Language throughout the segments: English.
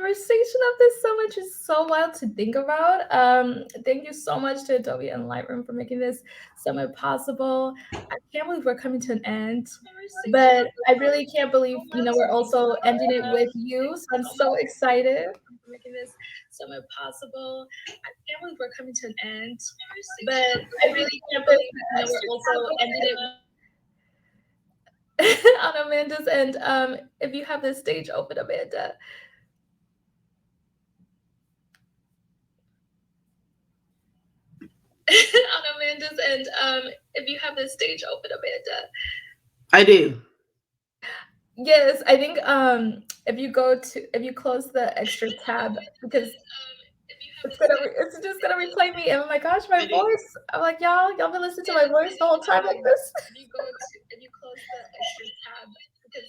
conversation of this so much. It's so wild to think about. Thank you so much to Adobe and Lightroom for making this summit possible. I can't believe we're coming to an end, but I really can't believe, we're also ending it with you. So I'm so excited for making this summit possible. I can't believe we're coming to an end, but I really can't believe, we're also ending it on Amanda's end. If you have this stage open, Amanda. On Amanda's end, if you have this stage open, Amanda. I do. Yes, I think if you close the extra tab, because it's just gonna replay me, and oh my gosh, my voice. I'm like, y'all been listening to my voice the whole time like this. If you close the extra tab, because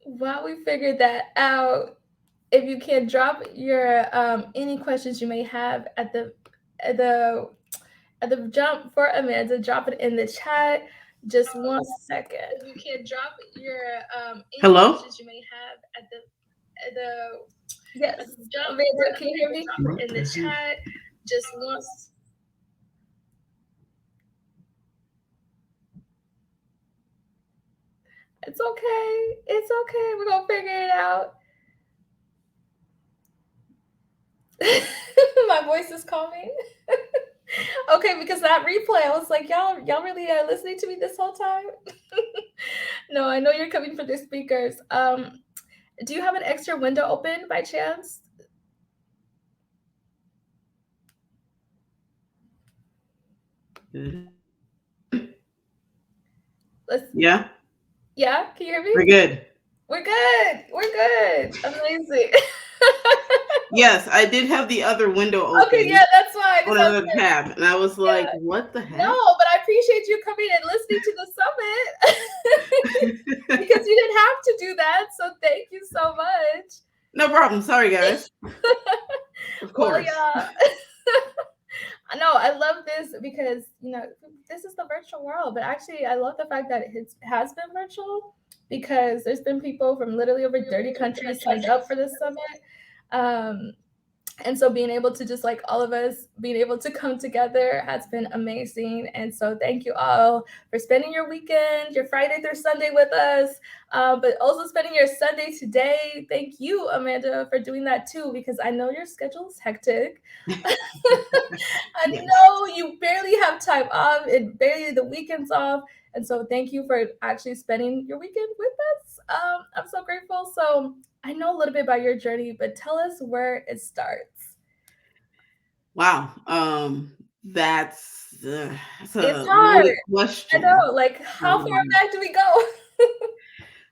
while we figured that out, if you can drop your any questions you may have at the at the jump for Amanda, drop it in the chat. Just 1 second. If you can drop your any Hello? questions you may have at the yes, Amanda, can you hear me? Drop it in the chat. Just once. It's okay. It's okay. We're gonna figure it out. My voice is calming. Okay, because that replay, I was like, y'all really are listening to me this whole time. No, I know you're coming for the speakers. Do you have an extra window open by chance? Let's. Yeah, Yeah, can you hear me? we're good. We're good. We're good. Amazing. Yes, I did have the other window open. Okay, yeah, that's why. On another tab, and I was like, Yeah. "What the heck?" No, but I appreciate you coming and listening to the summit because you didn't have to do that. So thank you so much. No problem. Sorry, guys. Of Well, course. yeah. I know I love this because this is the virtual world, but actually I love the fact that it has been virtual because there's been people from literally over 30 countries signed up for this summit. Um, and so being able to just like all of us being able to come together has been amazing. And so thank you all for spending your weekend, your Friday through Sunday with us, but also spending your Sunday today. Thank you, Amanda, for doing that too, because I know your schedule is hectic. I Yes. know you barely have time off and barely the weekends off. And so thank you for actually spending your weekend with us. I'm so grateful. So I know a little bit about your journey, but tell us where it starts. Wow. That's It's a hard. loaded I question. know. Like, how far back do we go?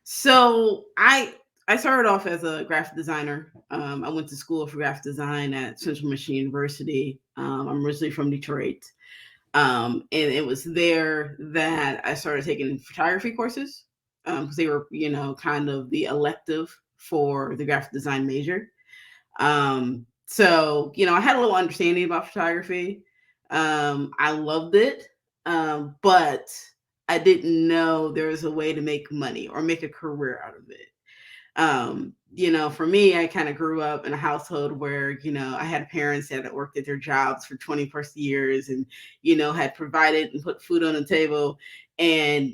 So I started off as a graphic designer. I went to school for graphic design at Central Michigan University. I'm originally from Detroit. And it was there that I started taking photography courses because they were, kind of the elective for the graphic design major. So, I had a little understanding about photography. I loved it, but I didn't know there was a way to make money or make a career out of it. For me, I kind of grew up in a household where, I had parents that had worked at their jobs for 20 plus years and, had provided and put food on the table. And,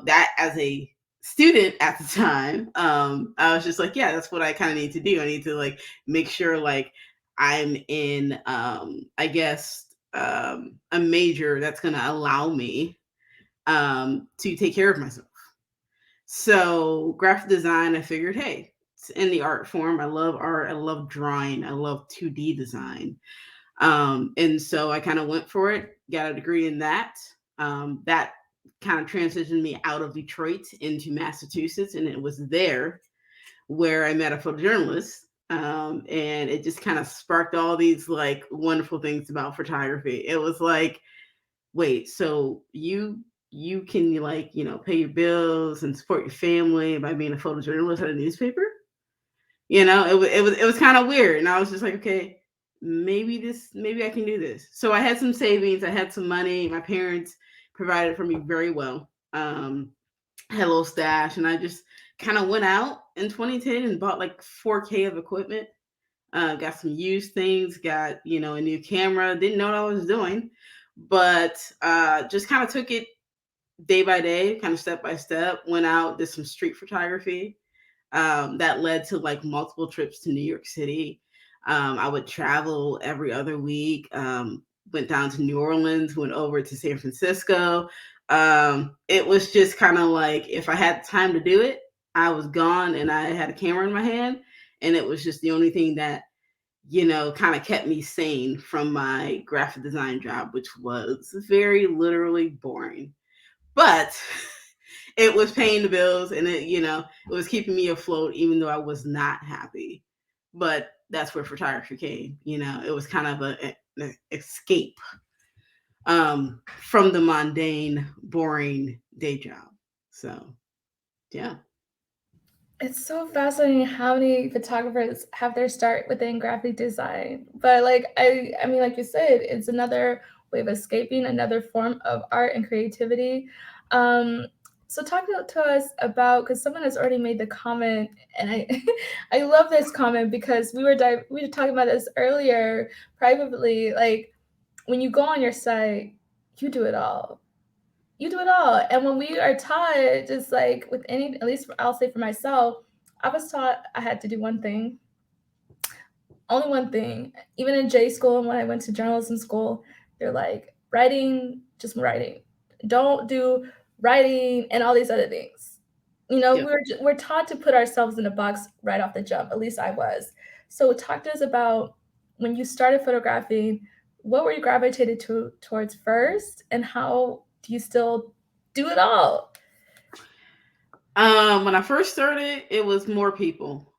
that as a student at the time, I was just like, yeah, that's what I kind of need to do. I need to like make sure like I'm in, I guess, a major that's going to allow me to take care of myself. So graphic design, I figured, hey, it's in the art form. I love art. I love drawing. I love 2D design. And so I kind of went for it, got a degree in that. That kind of transitioned me out of Detroit into Massachusetts. And it was there where I met a photojournalist. And it just kind of sparked all these like wonderful things about photography. It was like, wait, so you can like pay your bills and support your family by being a photojournalist at a newspaper. It was kind of weird, and I was just like, okay, maybe I can do this. So I had some savings, I had some money. My parents provided for me very well. had a little stash, and I just kind of went out in 2010 and bought like 4K of equipment. Got some used things, got, a new camera. Didn't know what I was doing, but just kind of took it day by day, kind of step by step. Went out, did some street photography. That led to like multiple trips to New York City. I would travel every other week. Went down to New Orleans, went over to San Francisco. It was just kind of like if I had time to do it, I was gone and I had a camera in my hand. And it was just the only thing that, kind of kept me sane from my graphic design job, which was very literally boring. But it was paying the bills, and it was keeping me afloat even though I was not happy. But that's where photography came. It was kind of an escape from the mundane, boring day job. So, yeah. It's so fascinating how many photographers have their start within graphic design. But like I mean, like you said, it's another way of escaping, another form of art and creativity. Um, so talk to us about, because someone has already made the comment, and I I love this comment because we were talking about this earlier privately. Like when you go on your site, you do it all, you do it all. And when we are taught, just like with any, at least I'll say for myself, I was taught I had to do one thing, only one thing. Even in J school and when I went to journalism school, they're like, writing, just writing. Don't do writing and all these other things. You know, Yep. we're taught to put ourselves in a box right off the jump. At least I was. So talk to us about when you started photographing, what were you gravitated towards first, and how do you still do it all? When I first started, it was more people.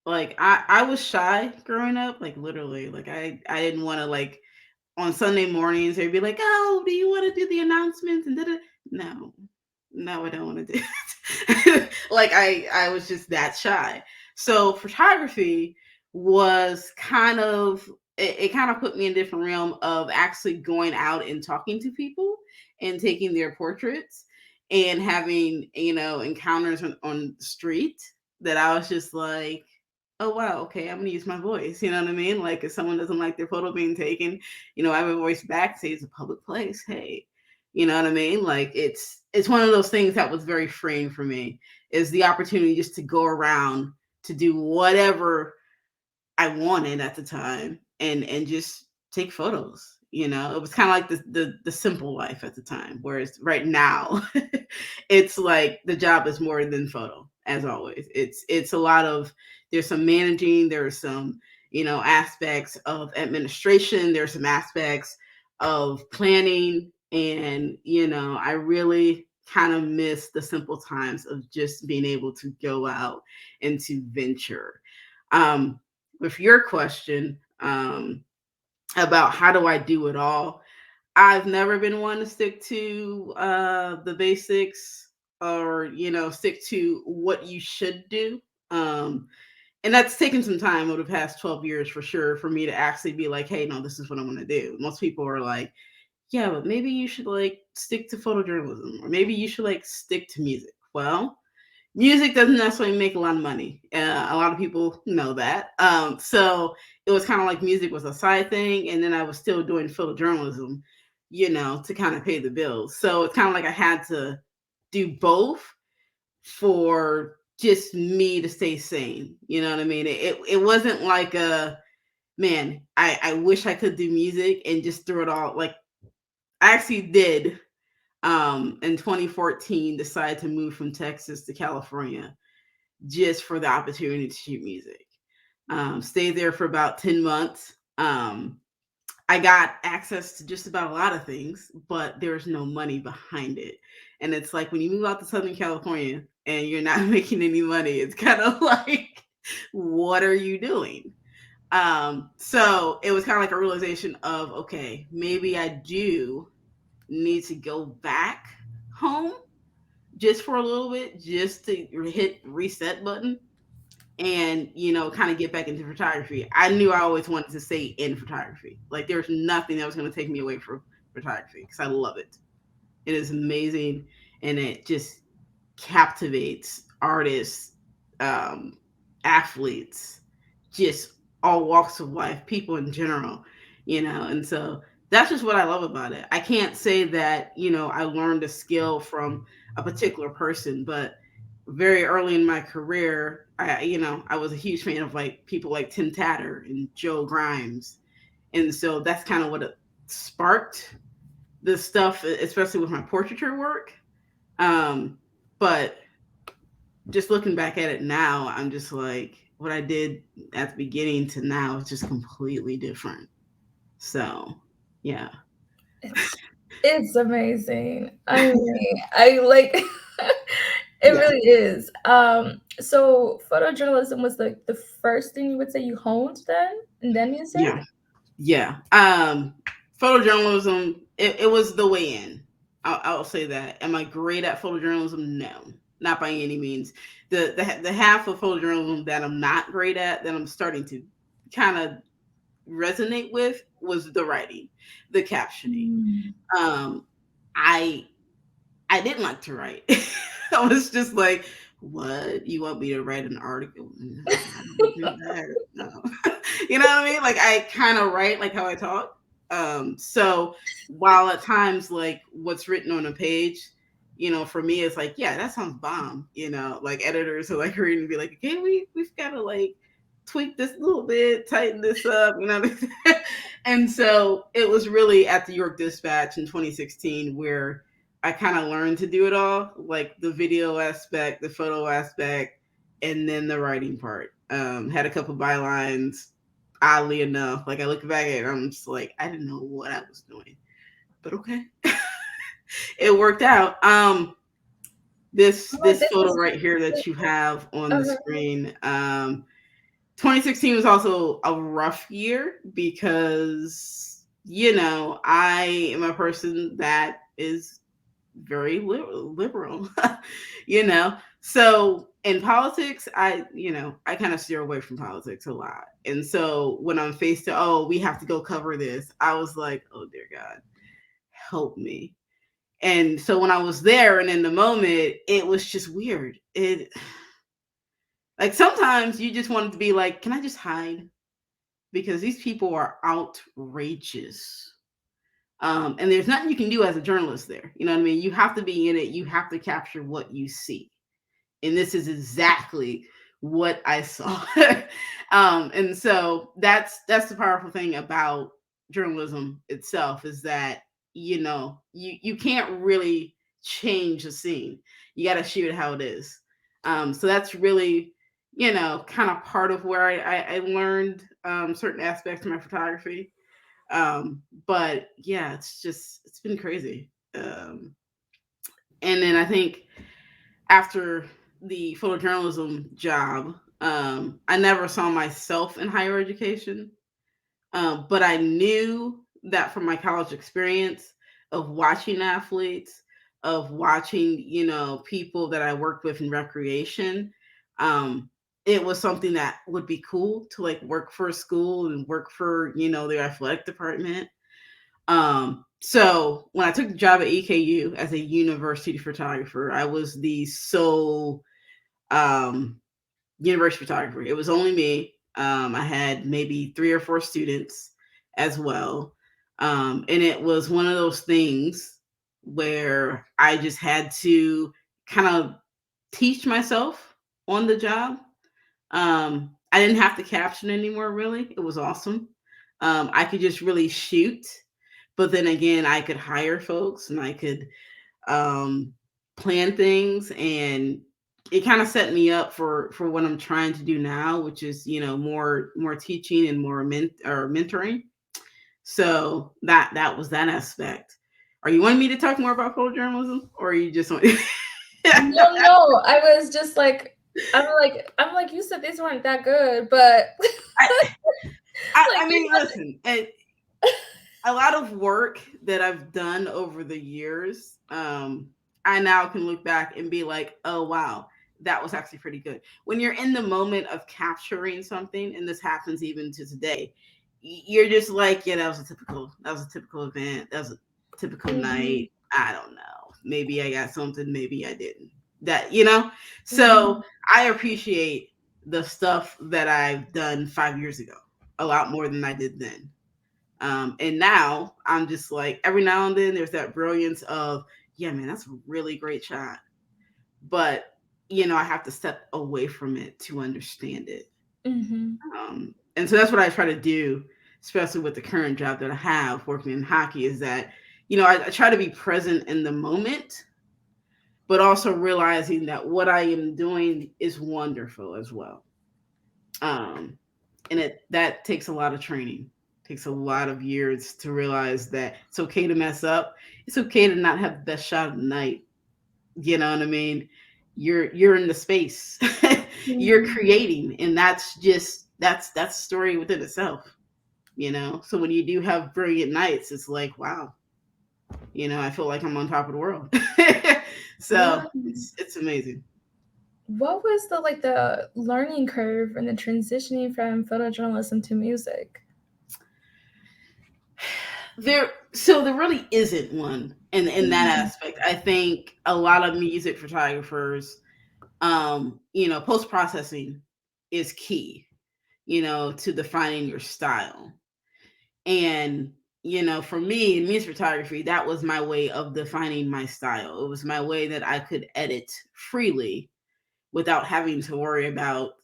Like I was shy growing up, like literally. Like I didn't want to like on Sunday mornings, they'd be like, "Oh, do you want to do the announcements?" And da-da. No, no, I don't want to do it. Like I was just that shy. So photography was kind of it kind of put me in a different realm of actually going out and talking to people and taking their portraits and having encounters on the street that I was just like, oh wow, okay, I'm gonna use my voice. You know what I mean? Like if someone doesn't like their photo being taken, I have a voice back, say it's a public place. Hey, you know what I mean? Like it's one of those things that was very freeing for me, is the opportunity just to go around to do whatever I wanted at the time and just take photos. It was kind of like the simple life at the time. Whereas right now, it's like the job is more than photo. As always, it's a lot of, there's some managing, there's some aspects of administration, there's some aspects of planning, and I really kind of miss the simple times of just being able to go out and to venture. Um, with your question about how do I do it all, I've never been one to stick to the basics, or stick to what you should do. Um, and that's taken some time over the past 12 years for sure for me to actually be like, hey, no, this is what I'm going to do. Most people are like, yeah, but maybe you should like stick to photojournalism, or maybe you should like stick to music. Well, music doesn't necessarily make a lot of money. A lot of people know that. So it was kind of like music was a side thing, and then I was still doing photojournalism, to kind of pay the bills. So it's kind of like I had to do both for just me to stay sane. You know what I mean? It wasn't like a, man, I wish I could do music and just throw it all. Like I actually did in 2014 decide to move from Texas to California just for the opportunity to shoot music. Stayed there for about 10 months. I got access to just about a lot of things, but there's no money behind it. And it's like when you move out to Southern California and you're not making any money, it's kind of like, what are you doing? So it was kind of like a realization of, okay, maybe I do need to go back home just for a little bit, just to hit reset button and kind of get back into photography. I knew I always wanted to stay in photography. Like there's nothing that was going to take me away from photography because I love it. It is amazing, and it just captivates artists, um, athletes, just all walks of life, people in general, and so that's just what I love about it. I can't say that, I learned a skill from a particular person, but very early in my career, I was a huge fan of like people like Tim Tatter and Joe Grimes. And so that's kind of what it sparked the stuff, especially with my portraiture work. Um, but just looking back at it now, I'm just like, what I did at the beginning to now is just completely different. So, yeah. It's it's amazing. I mean, I like it Yeah. really is. So photojournalism was the first thing you would say you honed then, and then music? Yeah. Yeah. Photojournalism, it was the way in. I'll say that. Am I great at photojournalism? No, not by any means. The half of photojournalism that I'm not great at, that I'm starting to kind of resonate with, was the writing, the captioning. Mm. Um, I I didn't like to write. I was just like, what? You want me to write an article? I don't do that. No. You know what I mean? Like I kind of write like how I talk. So while at times like what's written on a page, for me it's like, yeah, that sounds bomb. Like editors are like reading and be like, okay, we've got to like tweak this a little bit, tighten this up, and so it was really at the York Dispatch in 2016 where I kind of learned to do it all, like the video aspect, the photo aspect, and then the writing part. Had a couple bylines. Oddly enough, like I look back at it, I'm just like, I didn't know what I was doing, but okay, it worked out. This Oh, this this photo is right here that you have on the uh-huh. screen. 2016 was also a rough year because I am a person that is very liberal, you know. So in politics, I kind of steer away from politics a lot. And so when I'm faced to, oh, we have to go cover this, I was like, oh dear God, help me. And so when I was there and in the moment, it was just weird. It like sometimes you just wanted to be like, can I just hide? Because these people are outrageous. And there's nothing you can do as a journalist there. You know what I mean? You have to be in it. You have to capture what you see. And this is exactly what I saw. And so that's the powerful thing about journalism itself, is that you can't really change a scene. You got to shoot it how it is. So that's really kind of part of where I learned certain aspects of my photography. But yeah, it's been crazy. And then I think after the photojournalism job, I never saw myself in higher education. But I knew that from my college experience of watching athletes, of watching, people that I worked with in recreation, um, it was something that would be cool to like work for a school and work for, their athletic department. So when I took the job at EKU as a university photographer, I was the sole um, university photographer. It was only me. I had maybe 3 or 4 students as well. And it was one of those things where I just had to kind of teach myself on the job. I didn't have to caption anymore, really. It was awesome. I could just really shoot. But then again, I could hire folks and I could um, plan things, and it kind of set me up for what I'm trying to do now, which is more teaching and more mentoring. So that was that aspect. Are you wanting me to talk more about photojournalism, or are you just want? No, no, I was just like I'm like, you said these weren't that good, but I, I like mean, listen, a lot of work that I've done over the years, I now can look back and be like, oh wow, that was actually pretty good. When you're in the moment of capturing something, and this happens even to today, you're just like, yeah, that was a typical event, that was a typical Mhm. night. I don't know. Maybe I got something, maybe I didn't. that, you know? So Mhm. I appreciate the stuff that I've done 5 years ago a lot more than I did then. And now I'm just like, every now and then there's that brilliance of, yeah, man, that's a really great shot. But, I have to step away from it to understand it. Mhm. And so that's what I try to do, especially with the current job that I have working in hockey, is that, I try to be present in the moment, but also realizing that what I am doing is wonderful as well. Um, and that takes a lot of training, takes a lot of years to realize that it's okay to mess up. It's okay to not have the best shot of the night. You know what I mean? You're in the space. You're Mhm. creating, and that's a story within itself. So when you do have brilliant nights, it's like, wow, I feel like I'm on top of the world. So Yeah. it's amazing. What was the learning curve and the transitioning from photojournalism to music? There really isn't one in that Mhm. aspect. I think a lot of music photographers, post processing is key, to defining your style. And, for me in music photography, that was my way of defining my style. It was my way that I could edit freely without having to worry about,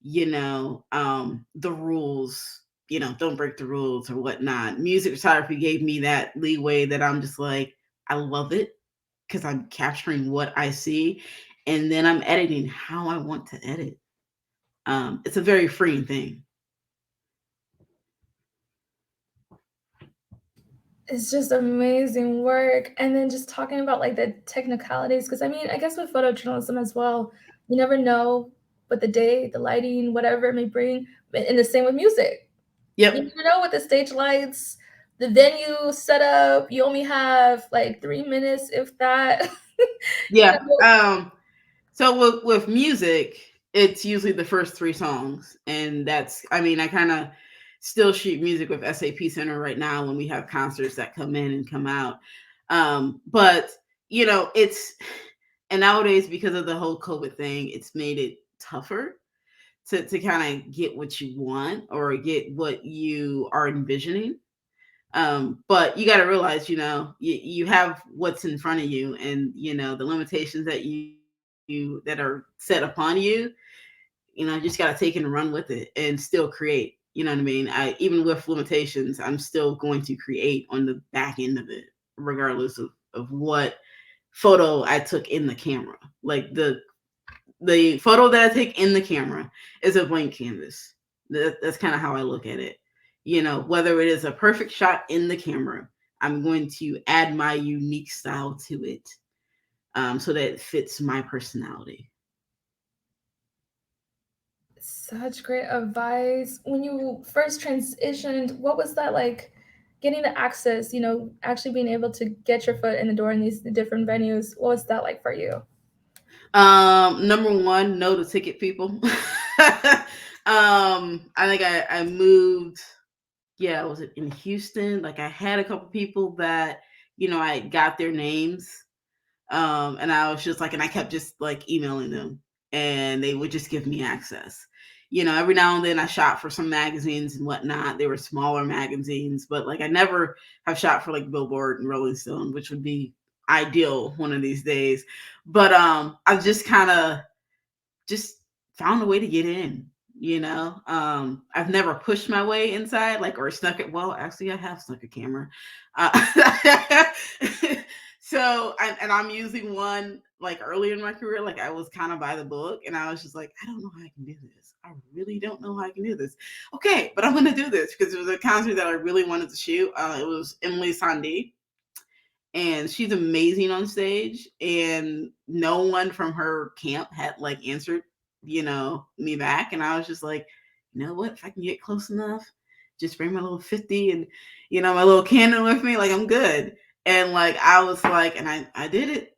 the rules, don't break the rules or whatnot. Music photography gave me that leeway that I'm just like, I love it because I'm capturing what I see and then I'm editing how I want to edit. It's a very freeing thing. It's just amazing work. And then just talking about like the technicalities, because I mean, I guess with photojournalism as well, you never know what the day, the lighting, whatever it may bring. And the same with music. You Yep. never know with the stage lights, the venue setup. You only have like 3 minutes, if that. you Yeah. know. So with music, it's usually the first three songs, and I mean, I kind of still shoot music with SAP Center right now when we have concerts that come in and come out. But it's and nowadays because of the whole COVID thing, it's made it tougher to kind of get what you want or get what you are envisioning. But you got to realize, you have what's in front of you, and the limitations that are set upon you. You just got to take it and run with it and still create. You know what I mean? Even with limitations, I'm still going to create on the back end of it, regardless of what photo I took in the camera. Like the photo that I take in the camera is a blank canvas. That's kind of how I look at it. Whether it is a perfect shot in the camera, I'm going to add my unique style to it, so that it fits my personality. Such great advice. When you first transitioned, what was that like getting the access, actually being able to get your foot in the door in these different venues? What was that like for you? Number one, know the ticket people. I think I moved. Yeah, was it in Houston? Like I had a couple people that I got their names. And I was just like, and I kept just like emailing them, and they would just give me access. Every now and then I shot for some magazines and whatnot. They were smaller magazines, but like I never have shot for like Billboard and Rolling Stone, which would be ideal one of these days. But I've just kind of just found a way to get in. I've never pushed my way inside, like, or snuck it. Well, actually, I have snuck a camera. Uh, and I'm using one like early in my career. Like I was kind of by the book, and I was just like, I don't know how I can do this. I really don't know how I can do this. Okay, but I'm gonna do this because it was a concert that I really wanted to shoot. It was Emily Sandé, and she's amazing on stage, and no one from her camp had like answered me back, and I was just like, you know what, if I can get close enough, just bring my little 50 and my little Canon with me, like I'm good. And like I was like, and I did it.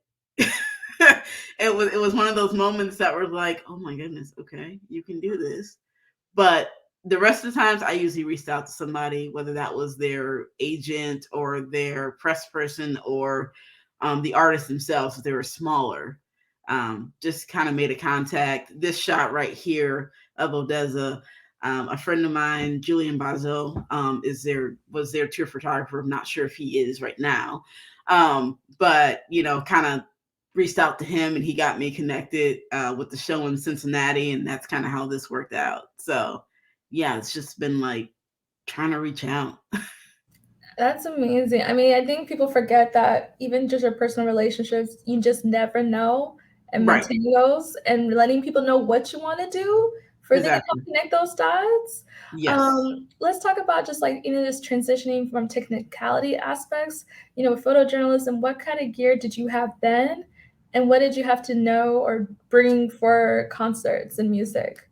It was one of those moments that were like, oh my goodness, okay, you can do this. But the rest of the times I usually reached out to somebody, whether that was their agent or their press person or the artist themselves, if they were smaller. Just kind of made a contact. This shot right here of Odessa, a friend of mine, Julian Bazo, was their tour photographer. I'm not sure if he is right now, but kind of reached out to him and he got me connected with the show in Cincinnati, and that's kind of how this worked out. So yeah, it's just been like trying to reach out. That's amazing. I mean, I think people forget that even just your personal relationships, you just never know, and Right. maintain those and letting people know what you want to do for they can help Exactly. connect those dots. Yes. Let's talk about just like just transitioning from technicality aspects. With photojournalism, what kind of gear did you have then, and what did you have to know or bring for concerts and music?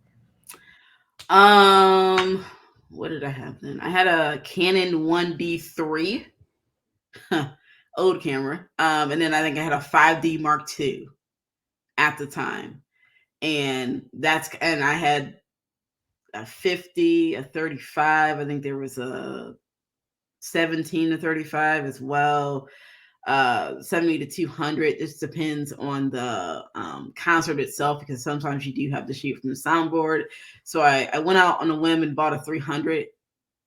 Um, what did I have then? I had a Canon 1D3, old camera. And then I think I had a 5D Mark II at the time. And I had a 50, a 35. I think there was a 17 to 35 as well. 70 to 200. This depends on the concert itself, because sometimes you do have to shoot from the soundboard. So I went out on a whim and bought a 300.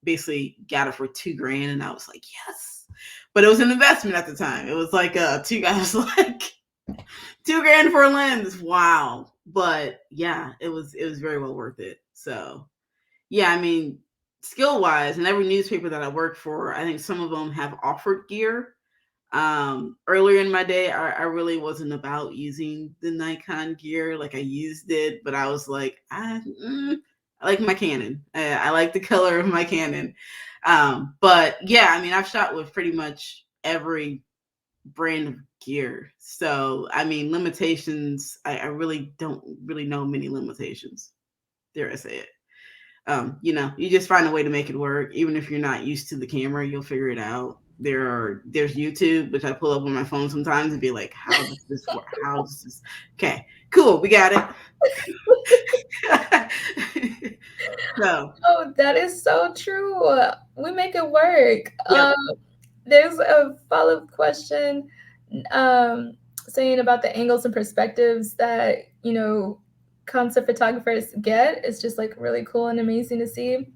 Basically got it for $2,000, and I was like, yes. But it was an investment at the time. It was like two guys like $2,000 for a lens. Wow. But yeah, it was very well worth it. So yeah, I mean, skill wise, and every newspaper that I work for, I think some of them have offered gear. Earlier in my day, I really wasn't about using the Nikon gear. Like I used it, but I was like, I like my Canon. I like the color of my Canon. But yeah, I mean, I've shot with pretty much every brand of gear. So I mean, limitations. I really don't really know many limitations. Dare I say it? You just find a way to make it work. Even if you're not used to the camera, you'll figure it out. There's YouTube, which I pull up on my phone sometimes and be like, how does this work? How does this? Okay, cool, we got it. So Oh, that is so true. We make it work. yep, There's a follow-up question um, saying about the angles and perspectives that, concept photographers get. It's just like really cool and amazing to see.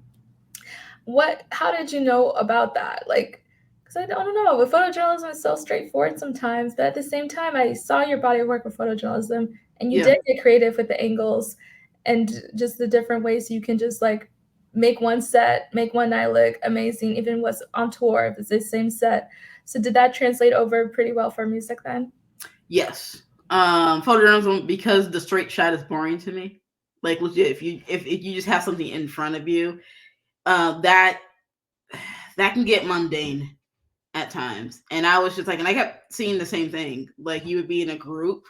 How did you know about that? Like, because I don't know, with photojournalism is so straightforward sometimes, but at the same time, I saw your body of work with photojournalism, and you yeah, did get creative with the angles and just the different ways you can just like make one set, make one night look amazing, even what's on tour if it's the same set. So did that translate over pretty well for music then? yes. Photojournalism, because the straight shot is boring to me. Like legit, if you just have something in front of you, that can get mundane at times. And I was just like, and I kept seeing the same thing. Like you would be in a group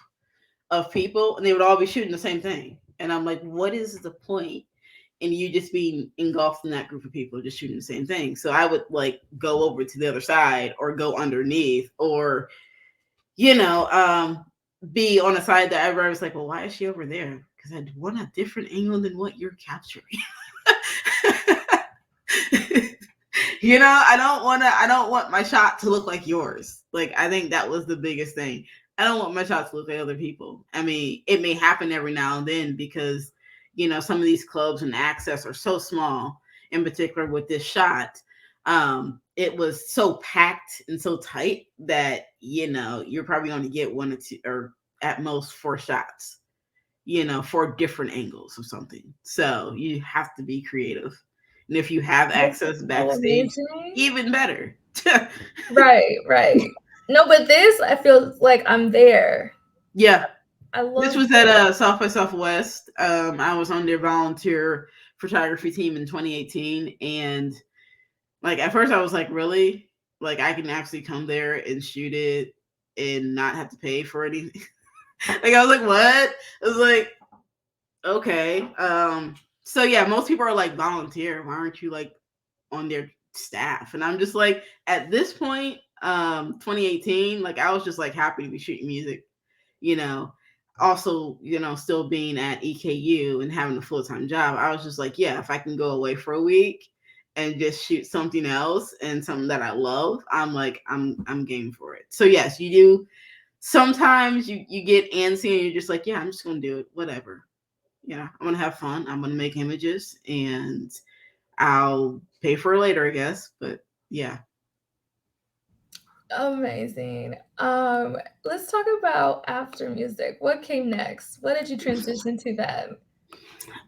of people and they would all be shooting the same thing. And I'm like, what is the point in you just being engulfed in that group of people just shooting the same thing? So I would like go over to the other side or go underneath or, you know, be on a side that everybody was like, well, why is she over there? Because I want a different angle than what you're capturing. I don't want my shot to look like yours. Like I think that was the biggest thing. I don't want my shot to look like other people. I mean, it may happen every now and then because some of these clubs and access are so small. In particular with this shot, it was so packed and so tight that you're probably going to get one or two or at most four shots, for different angles of something. So you have to be creative. And if you have This is access so backstage, amazing. even better. Right, right. No, but this, I feel like I'm there. Yeah. I This love was at South by Southwest. I was on their volunteer photography team in 2018. And like at first I was like, really? Like I can actually come there and shoot it and not have to pay for anything. Like I was like, what? I was like, okay. So yeah, most people are like volunteer. Why aren't you like on their staff? And I'm just like, at this point, 2018, like I was just like happy to be shooting music, you know. Also, still being at EKU and having a full-time job, I was just like, yeah, if I can go away for a week and just shoot something else and something that I love, I'm like, I'm game for it. So yes, you do sometimes you get antsy and you're just like, yeah, I'm just gonna do it, whatever. Yeah, I'm gonna have fun. I'm gonna make images and I'll pay for it later, I guess. But yeah. Amazing. Let's talk about after music. What came next? What did you transition to then?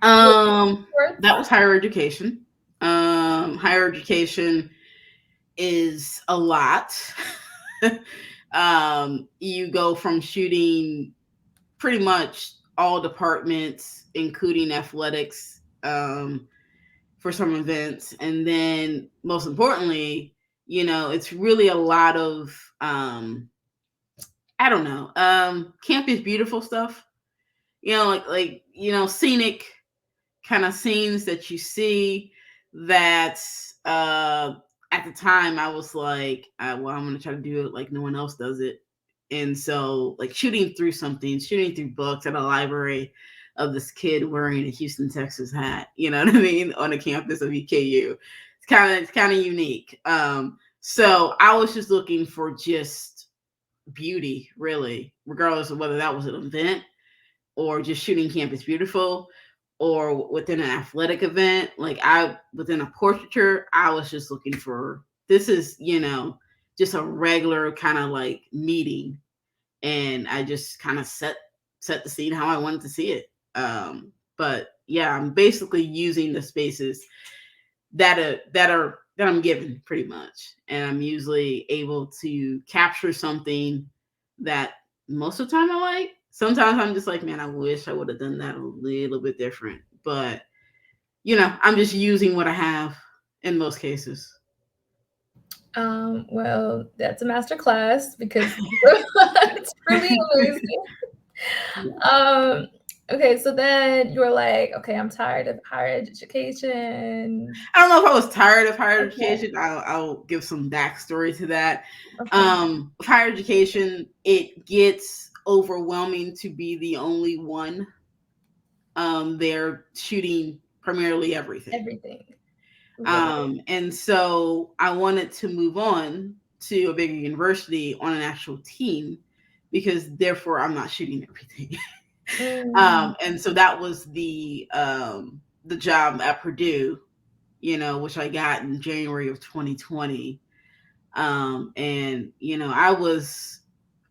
Was it That sports? was higher education. Higher education is a lot. You go from shooting pretty much all departments, including athletics, for some events. And then, most importantly, it's really a lot of, I don't know, campus beautiful stuff, scenic kind of scenes that you see that uh at the time I was like, well, I'm gonna try to do it like no one else does it. And so, like, shooting through books at a library of this kid wearing a Houston, Texas hat, you know what I mean, on the campus of EKU. It's kind of unique. So I was just looking for just beauty, really, regardless of whether that was an event or just shooting campus beautiful or within an athletic event. Like, I within a portraiture, I was just looking for, this is, just a regular kind of like meeting, and I just kind of set the scene how I wanted to see it. But yeah, I'm basically using the spaces that I'm given, pretty much, and I'm usually able to capture something that most of the time I like. Sometimes I'm just like, man, I wish I would have done that a little bit different, but I'm just using what I have in most cases. Well, that's a master class because it's really amazing. Um, okay, so then you were like, okay, I'm tired of higher education. I don't know if I was tired of higher Okay, education. I'll give some backstory to that. okay, With higher education, it gets overwhelming to be the only one. They're shooting primarily everything. everything, literally. And so I wanted to move on to a bigger university on an actual team, because therefore I'm not shooting everything. Mm, And so that was the job at Purdue, which I got in January of 2020. And I was,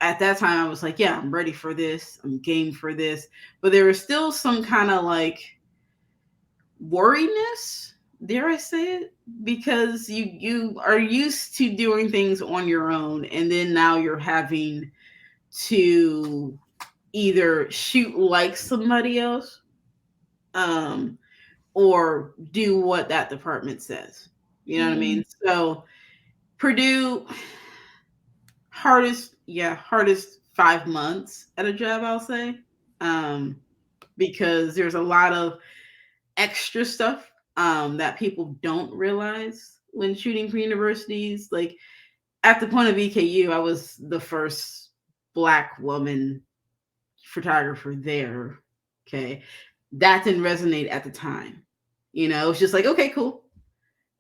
at that time I was like, yeah, I'm ready for this. I'm game for this. But there was still some kind of like worriness, dare I say it, because you are used to doing things on your own, and then now you're having to either shoot like somebody else, um, or do what that department says. You know what I mm, mean? So Purdue, hardest 5 months at a job, I'll say, um, because there's a lot of extra stuff that people don't realize when shooting for universities. Like, at the point of EKU, I was the first Black woman photographer there. Okay. That didn't resonate at the time. It was just like, okay, cool.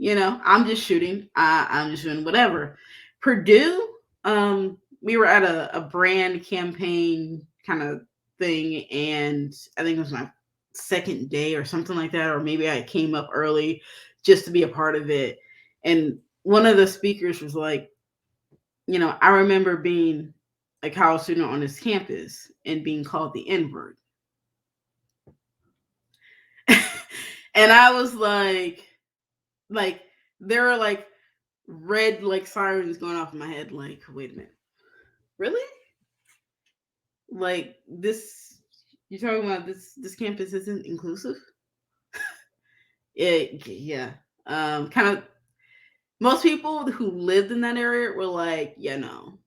I'm just shooting. I'm just doing whatever. Purdue, we were at a brand campaign kind of thing, and I think it was my second day or something like that, or maybe I came up early just to be a part of it. And one of the speakers was like, I remember being a college student on this campus and being called the N word. And I was like, there were like red like sirens going off in my head. Like, wait a minute, really? Like, this? You're talking about this campus isn't inclusive? Yeah. Kind of. Most people who lived in that area were like, yeah, no,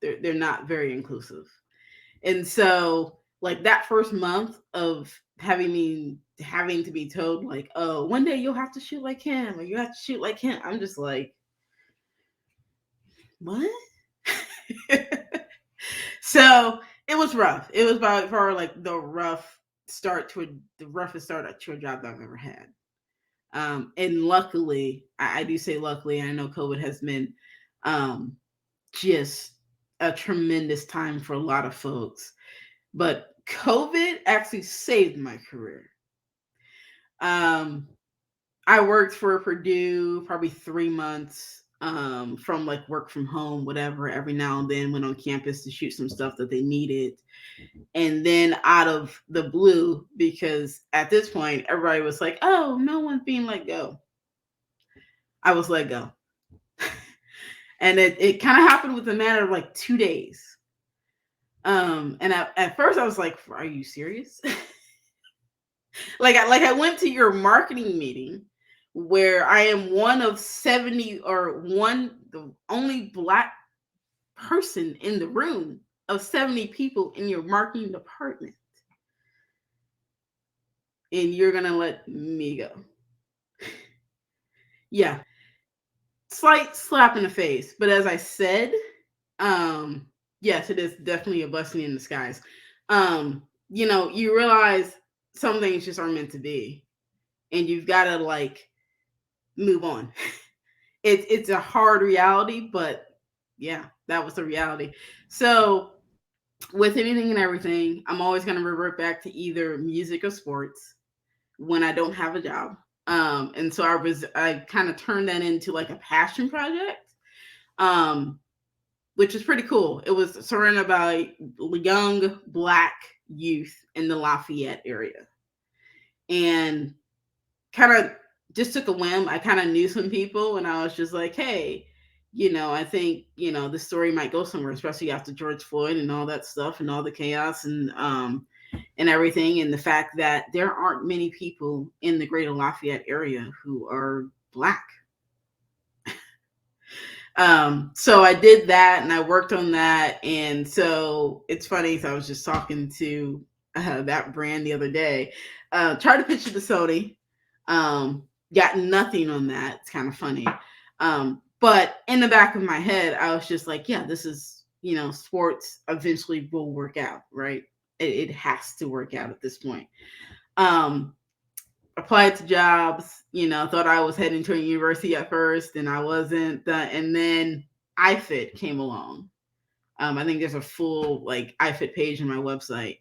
they're not very inclusive. And so, like, that first month of having to be told, like, oh, one day you'll have to shoot like him, or you have to shoot like him. I'm just like, what? So it was rough. It was by far like the roughest start to a job that I've ever had. And luckily, I do say luckily, and I know COVID has been, um, just a tremendous time for a lot of folks. But COVID actually saved my career. Um, I worked for Purdue probably 3 months from like work from home, whatever. Every now and then went on campus to shoot some stuff that they needed. And then out of the blue, because at this point, everybody was like, oh, no one's being let go. I was let go. And it kind of happened within a matter of like 2 days. And at first I was like, are you serious? I went to your marketing meeting where I am one of 70 or the only black person in the room of 70 people in your marketing department. And you're going to let me go. Yeah. Slight slap in the face. But as I said, yes, it is definitely a blessing in disguise. You realize some things just aren't meant to be. And you've got to like move on. It's a hard reality, but yeah, that was the reality. So with anything and everything, I'm always going to revert back to either music or sports when I don't have a job. And so I kind of turned that into like a passion project, um, which is pretty cool. It was surrounded by young black youth in the Lafayette area, and kind of just took a whim. I kind of knew some people, and I was just like, hey, I think this story might go somewhere, especially after George Floyd and all that stuff and all the chaos and everything, and the fact that there aren't many people in the greater Lafayette area who are black. So I did that and I worked on that. And so it's funny, so I was just talking to that brand the other day. Tried to pitch it to Sony. Got nothing on that. It's kind of funny. But in the back of my head, I was just like, yeah, this is, sports eventually will work out, right? It has to work out at this point. Applied to jobs, thought I was heading to a university at first, and I wasn't. And then iFit came along. I think there's a full like iFit page on my website.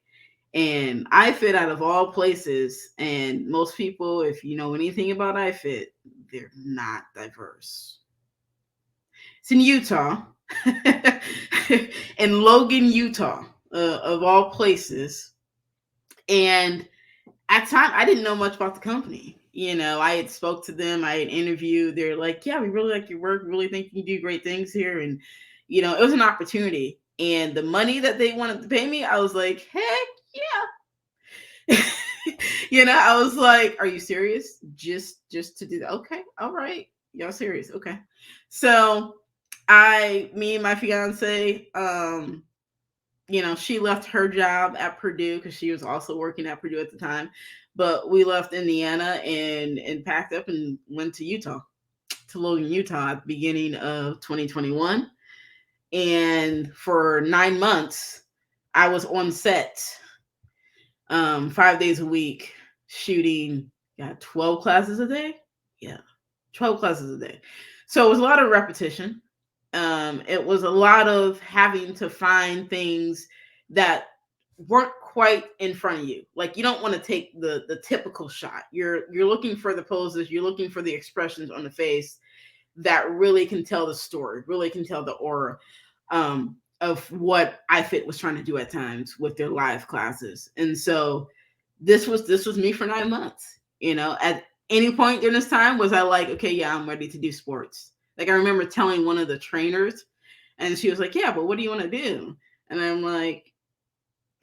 And iFit, out of all places, and most people, if you know anything about iFit, they're not diverse. It's in Utah, in Logan, Utah, of all places. And at time I didn't know much about the company. I had spoke to them, I had interviewed. They're like, yeah, we really like your work, really think you do great things here. And it was an opportunity. And the money that they wanted to pay me, I was like, heck yeah. I was like, are you serious? Just to do that? Okay, all right. Y'all serious? Okay. So me and my fiance, she left her job at Purdue because she was also working at Purdue at the time. But we left Indiana and packed up and went to Utah, to Logan, Utah at the beginning of 2021. And for 9 months, I was on set 5 days a week, shooting, 12 classes a day. Yeah, 12 classes a day. So it was a lot of repetition. It was a lot of having to find things that weren't quite in front of you. Like, you don't want to take the typical shot. You're looking for the poses, you're looking for the expressions on the face that really can tell the story, really can tell the aura of what iFit was trying to do at times with their live classes. And so this was me for 9 months. At any point during this time, was I like, okay, yeah, I'm ready to do sports. Like, I remember telling one of the trainers, and she was like, yeah, but what do you want to do? And I'm like,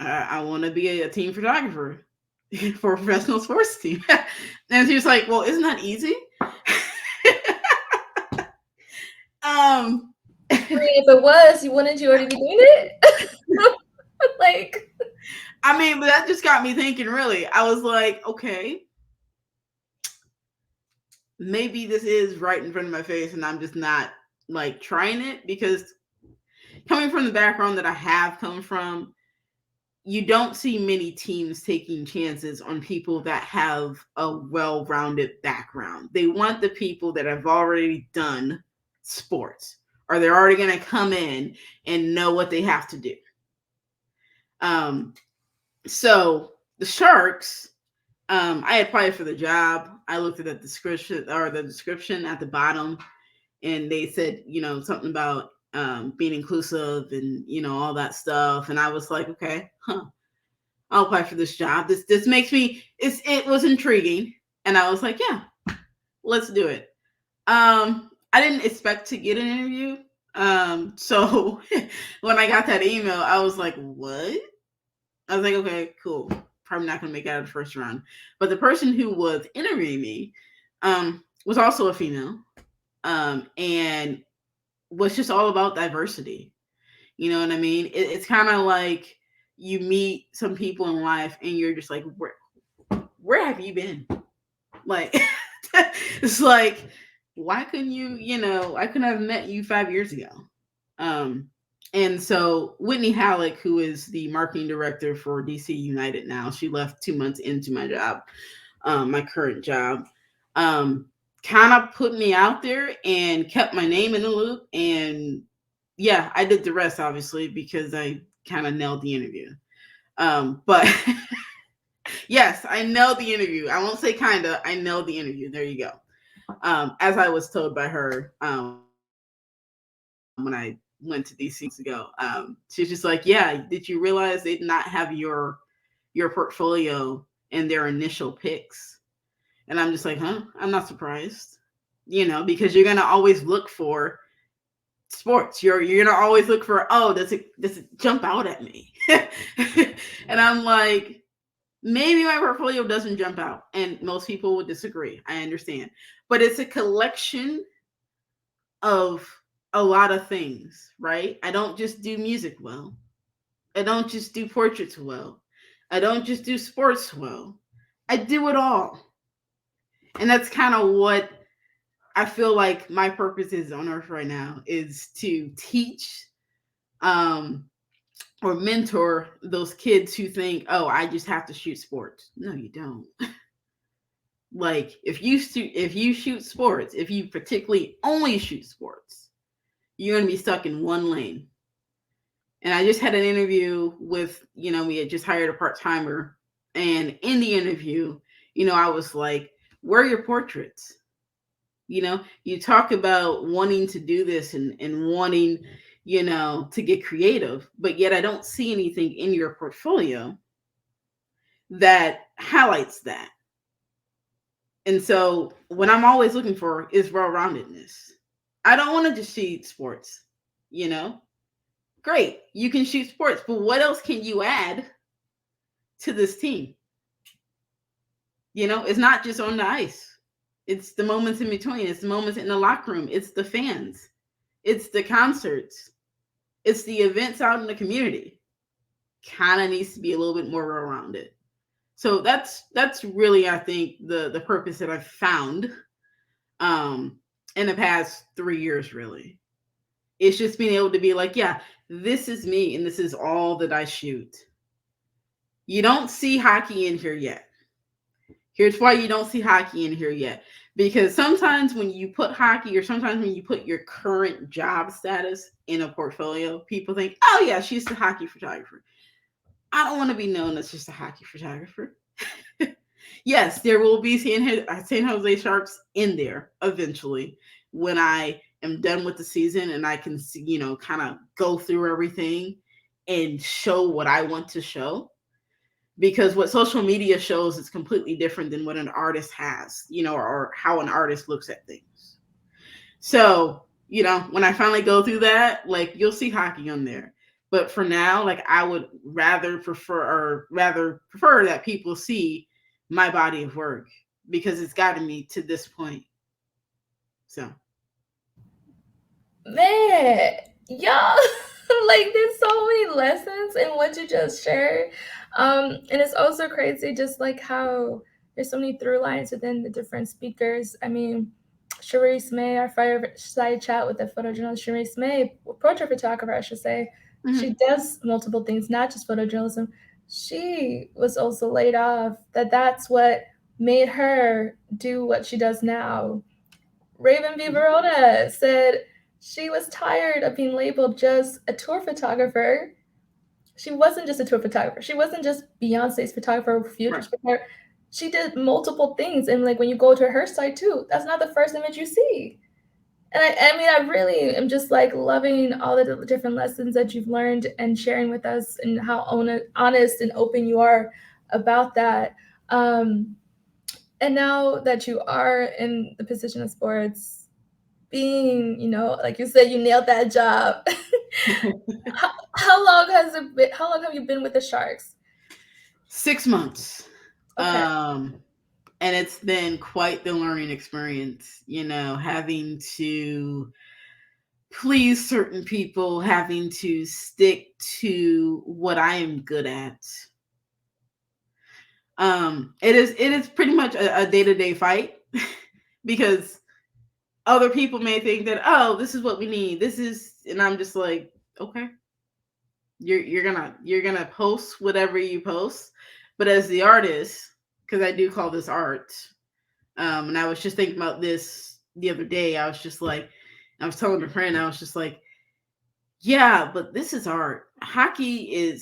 I want to be a team photographer for a professional sports team. And she was like, well, isn't that easy? If it was, wouldn't you already be doing it? Like, I mean, but that just got me thinking, really. I was like, okay, maybe this is right in front of my face and I'm just not like trying it, because coming from the background that I have come from, you don't see many teams taking chances on people that have a well-rounded background. They want the people that have already done sports or they're already going to come in and know what they have to do. Um, so the sharks, I applied for the job. I looked at the description at the bottom, and they said, something about being inclusive and all that stuff. And I was like, okay, I'll apply for this job. This makes me. It was intriguing, and I was like, yeah, let's do it. I didn't expect to get an interview. So when I got that email, I was like, what? I was like, okay, cool. Probably not gonna make it out of the first round. But the person who was interviewing me was also a female, and was just all about diversity. You know what I mean? It's kind of like you meet some people in life, and you're just like, where have you been? Like, it's like, why couldn't you? I couldn't have met you 5 years ago. Um, and so Whitney Halleck, who is the marketing director for DC United now, she left 2 months into my job, my current job, kind of put me out there and kept my name in the loop. And yeah, I did the rest, obviously, because I kind of nailed the interview. But yes, I nailed the interview. I won't say kind of, I nailed the interview. There you go. As I was told by her when I went to DC ago. She's just like, yeah, did you realize they did not have your portfolio in their initial picks? And I'm just like, huh? I'm not surprised. Because you're gonna always look for sports. You're gonna always look for, oh, does it jump out at me? And I'm like, maybe my portfolio doesn't jump out, and most people would disagree. I understand, but it's a collection of a lot of things, right? I don't just do music well. I don't just do portraits well. I don't just do sports well. I do it all. And that's kind of what I feel like my purpose is on earth right now, is to teach um or mentor those kids who think, "Oh, I just have to shoot sports." No, you don't. Like, if you shoot sports, if you particularly only shoot sports, you're going to be stuck in one lane. And I just had an interview with, we had just hired a part-timer. And in the interview, I was like, where are your portraits? You talk about wanting to do this and wanting, to get creative, but yet I don't see anything in your portfolio that highlights that. And so what I'm always looking for is well-roundedness. I don't want to just shoot sports, you know? Great, you can shoot sports, but what else can you add to this team? It's not just on the ice. It's the moments in between. It's the moments in the locker room. It's the fans. It's the concerts. It's the events out in the community. Kind of needs to be a little bit more well-rounded. So that's really, I think, the purpose that I've found in the past 3 years, really. It's just being able to be like, yeah, this is me and this is all that I shoot. You don't see hockey in here yet. Here's why you don't see hockey in here yet. Because sometimes when you put hockey, or sometimes when you put your current job status in a portfolio, people think, oh yeah, she's the hockey photographer. I don't want to be known as just a hockey photographer. Yes, there will be San Jose Sharks in there eventually when I am done with the season and I can see, kind of go through everything and show what I want to show. Because what social media shows is completely different than what an artist has, or how an artist looks at things. So, when I finally go through that, like, you'll see hockey on there. But for now, like, I would rather prefer that people see my body of work, because it's gotten me to this point. So, Man, y'all, like, there's so many lessons in what you just shared. And it's also crazy just like how there's so many through lines within the different speakers. I mean, Charisse May, our fireside chat with the photojournalist Charisse May, portrait photographer, I should say, she does multiple things, not just photojournalism. She was also laid off. That's what made her do what she does now. Raven V. Verona said She was tired of being labeled just a tour photographer. She wasn't just a tour photographer. She wasn't just Beyonce's photographer, Right. Future's photographer. She did multiple things. And like when you go to her site too, that's not the first image you see. And I mean, I really am just like loving all the different lessons that you've learned and sharing with us and how honest and open you are about that. Um, and now that you are in the position of sports, being, like you said, you nailed that job. How long has it been? How long have you been with the Sharks? 6 months. Okay. Um, and it's been quite the learning experience, having to please certain people, having to stick to what I am good at. It is pretty much a day-to-day fight because other people may think that, oh, this is what we need. This is, and I'm just like, okay, you're gonna post whatever you post, but as the artist, because I do call this art, and I was just thinking about this the other day. I was just like, I was telling a friend, I was just like, yeah, but this is art. Hockey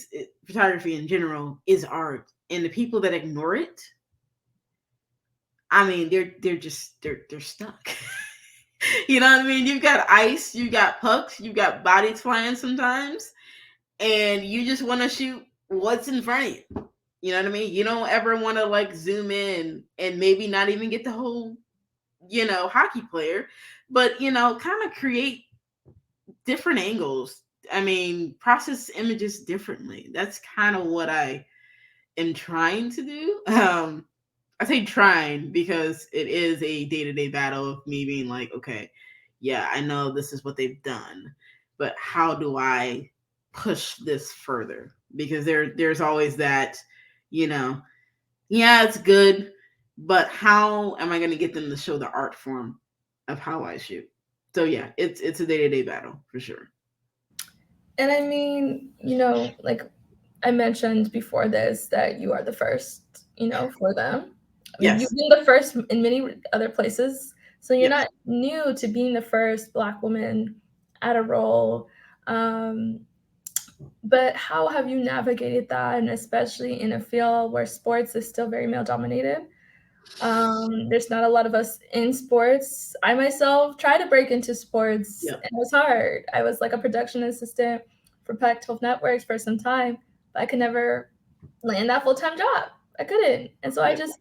photography in general is art, and the people that ignore it, I mean, they're stuck. You know what I mean? You've got ice, you got pucks, you got bodies flying sometimes, and you just want to shoot what's in front of you. You know what I mean? You don't ever want to like zoom in and maybe not even get the whole, hockey player, but kind of create different angles. I mean, process images differently. That's kind of what I am trying to do. I say trying because it is a day-to-day battle of me being like, okay, yeah, I know this is what they've done, but how do I push this further? Because there's always that, yeah, it's good, but how am I going to get them to show the art form of how I shoot? So yeah, it's a day-to-day battle for sure. And I mean, like I mentioned before this, that you are the first, for them. I mean, you've Yes. been the first in many other places. So you're Yes. not new to being the first Black woman at a role. Um, but how have you navigated that? And especially in a field where sports is still very male dominated. There's not a lot of us in sports. I myself tried to break into sports Yep. and it was hard. I was like a production assistant for Pac-12 Networks for some time, but I could never land that full-time job. I couldn't. And so I Yep. just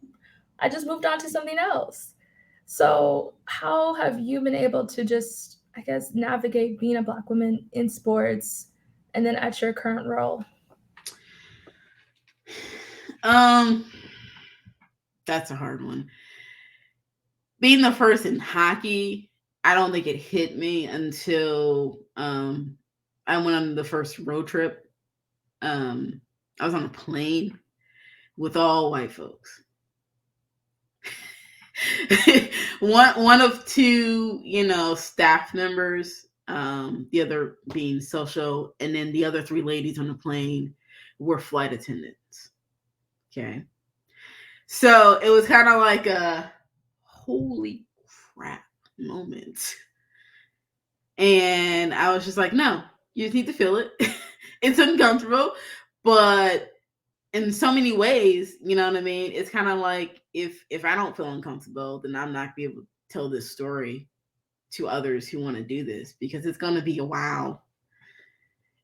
I just moved on to something else. So how have you been able to just, I guess, navigate being a Black woman in sports and then at your current role? Um, that's a hard one. Being the first in hockey, I don't think it hit me until I went on the first road trip. Um, I was on a plane with all white folks. one of two, staff members, the other being social, and then the other three ladies on the plane were flight attendants. Okay. So it was kind of like a holy crap moment. And I was just like, no, you just need to feel it. It's uncomfortable, but in so many ways, you know what I mean? It's kind of like if I don't feel uncomfortable, then I'm not gonna be able to tell this story to others who want to do this because it's gonna be a wow.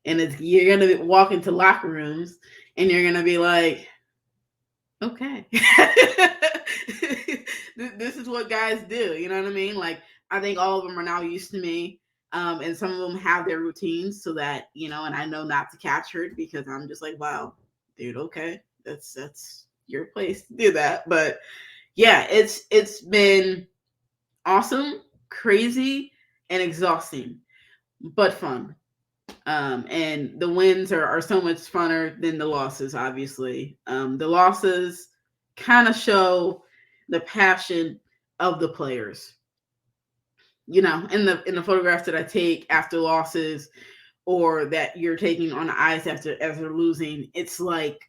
And you're gonna walk into locker rooms and you're gonna be like, okay. This is what guys do, you know what I mean? Like I think all of them are now used to me. And some of them have their routines so that, and I know not to capture it because I'm just like, wow, dude, okay. That's your place to do that. But yeah, it's been awesome, crazy, and exhausting, but fun. And the wins are so much funner than the losses, obviously. The losses kind of show the passion of the players. In the photographs that I take after losses or that you're taking on the ice as they're losing, it's like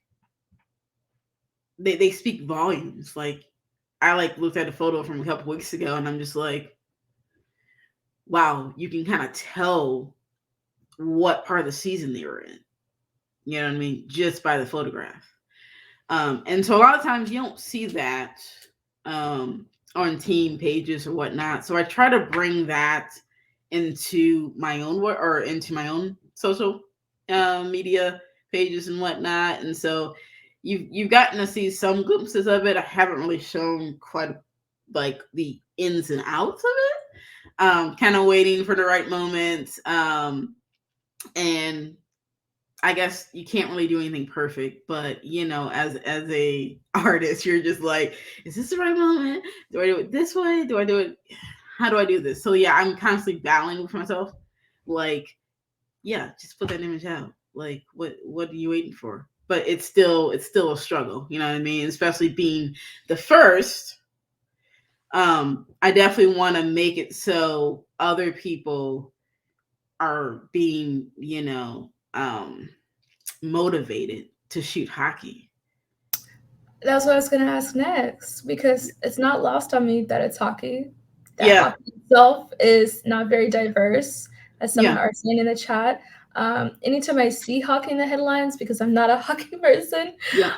they speak volumes. Like I like looked at a photo from a couple weeks ago and I'm just like, wow, you can kind of tell what part of the season they were in. You know what I mean? Just by the photograph. And so a lot of times you don't see that on team pages or whatnot. So I try to bring that into my own work or into my own social media pages and whatnot. And so you've gotten to see some glimpses of it. I haven't really shown quite like the ins and outs of it. Kind of waiting for the right moment. And I guess you can't really do anything perfect, but as a artist, you're just like, is this the right moment? Do I do it this way? Do I do it? How do I do this? So yeah, I'm constantly battling with myself. Like, yeah, just put that image out. Like, what are you waiting for? But it's still a struggle. You know what I mean? Especially being the first. I definitely want to make it so other people are being, motivated to shoot hockey. That's what I was going to ask next because it's not lost on me that it's hockey. That Yeah, hockey itself is not very diverse, as someone yeah, are saying in the chat. Anytime I see hockey in the headlines, because I'm not a hockey person, yeah,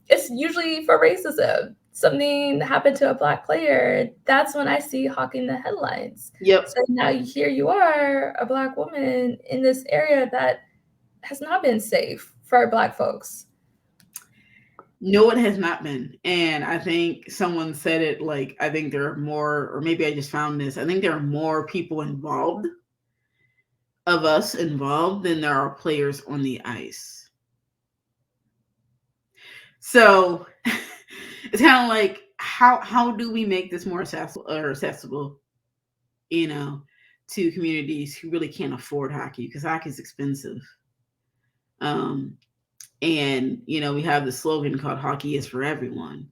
it's usually for racism. Something happened to a black player. That's when I see hockey in the headlines. yep. So now here you are, a black woman in this area that has not been safe for our black folks. No, it has not been. And I think someone said it like, I think there are more, or maybe I just found this. I think there are more people involved, of us involved, than there are players on the ice. So it's kind of like, how do we make this more accessible, you know, to communities who really can't afford hockey because hockey is expensive. Um, and we have the slogan called "Hockey is for everyone."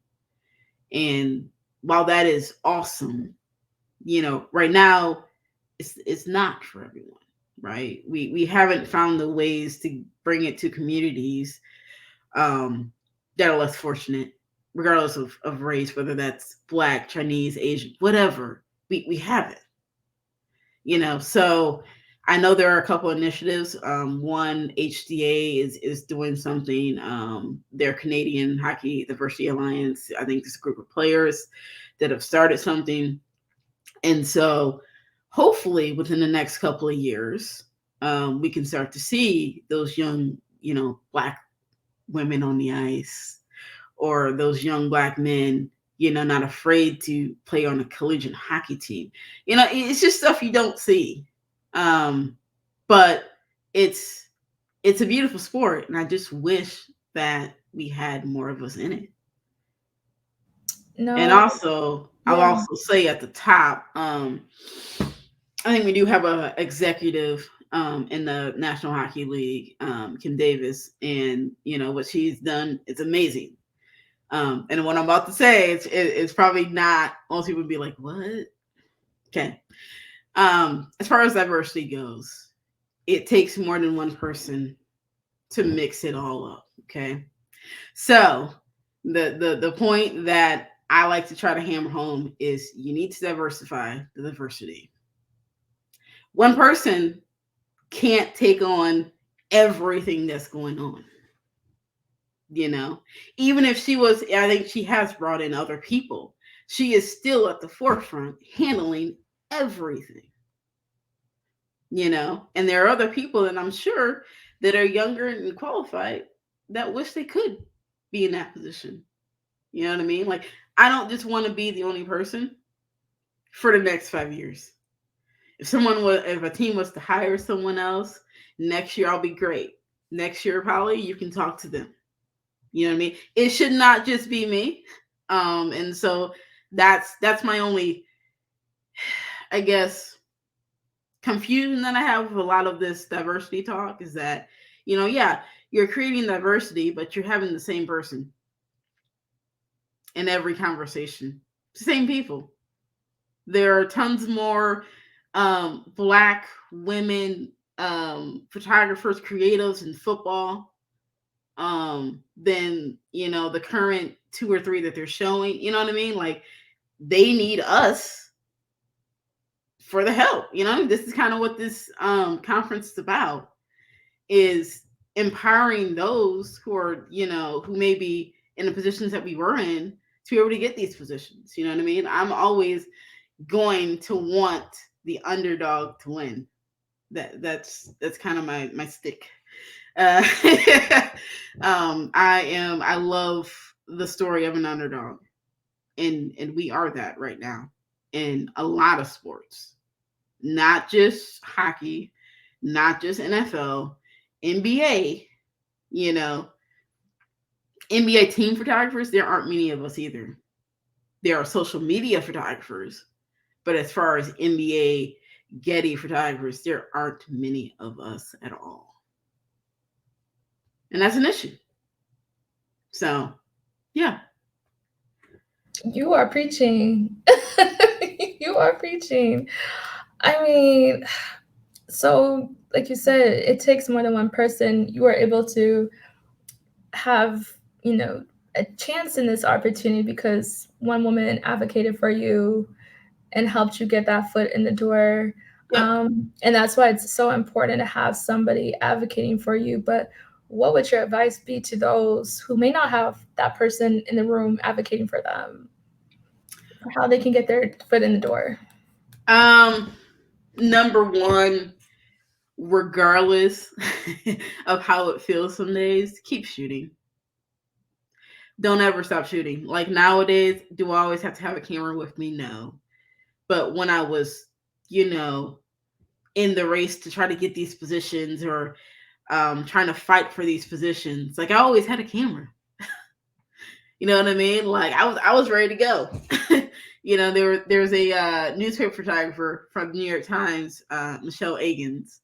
And while that is awesome, right now it's not for everyone. Right? We haven't found the ways to bring it to communities that are less fortunate, regardless of race, whether that's Black, Chinese, Asian, whatever. We haven't. So I know there are a couple initiatives. One, HDA is doing something. Their Canadian Hockey Diversity Alliance, I think this group of players that have started something. And so hopefully within the next couple of years, we can start to see those young, Black women on the ice, or those young Black men, not afraid to play on a collegiate hockey team. It's just stuff you don't see. Um, but it's it's a beautiful sport, and I just wish that we had more of us in it. And No, also, I'll yeah. also say at the top, I think we do have a executive in the National Hockey League, Kim Davis, and what she's done. It's amazing. And what I'm about to say, it's probably not. Most people would be like, "What?" Okay. As far as diversity goes, it takes more than one person to mix it all up. Okay. So the point that I like to try to hammer home is you need to diversify the diversity. One person can't take on everything that's going on. you know Even if she was, I think she has brought in other people, she is still at the forefront handling everything. And there are other people that I'm sure that are younger and qualified that wish they could be in that position. You know what I mean? Like, I don't just want to be the only person for the next 5 years. If a team was to hire someone else next year, I'll be great. Next year, probably you can talk to them. You know what I mean? It should not just be me. And so that's my only, I guess, confusion that I have with a lot of this diversity talk is that, yeah, you're creating diversity, but you're having the same person in every conversation. Same people. There are tons more Black women photographers, creatives in football than the current two or three that they're showing. You know what I mean? Like, they need us for the help. This is kind of what this conference is about, is empowering those who are, who may be in the positions that we were in, to be able to get these positions. You know what I mean? I'm always going to want the underdog to win. That's kind of my stick. Uh, I love the story of an underdog, and we are that right now in a lot of sports, not just hockey, not just NFL, NBA. You know, NBA team photographers, there aren't many of us either. There are social media photographers, but as far as NBA Getty photographers, there aren't many of us at all. And that's an issue. So, yeah. You are preaching. You are preaching. I mean, so like you said, it takes more than one person. You are able to have, a chance in this opportunity because one woman advocated for you and helped you get that foot in the door. Yep. And that's why it's so important to have somebody advocating for you. But what would your advice be to those who may not have that person in the room advocating for them, for how they can get their foot in the door? Number one, regardless of how it feels some days, keep shooting. Don't ever stop shooting. Like nowadays, do I always have to have a camera with me? No. But when I was, in the race to try to get these positions, or trying to fight for these positions, like I always had a camera. You know what I mean? Like I was ready to go. There's a newspaper photographer from the New York Times, Michelle Agans,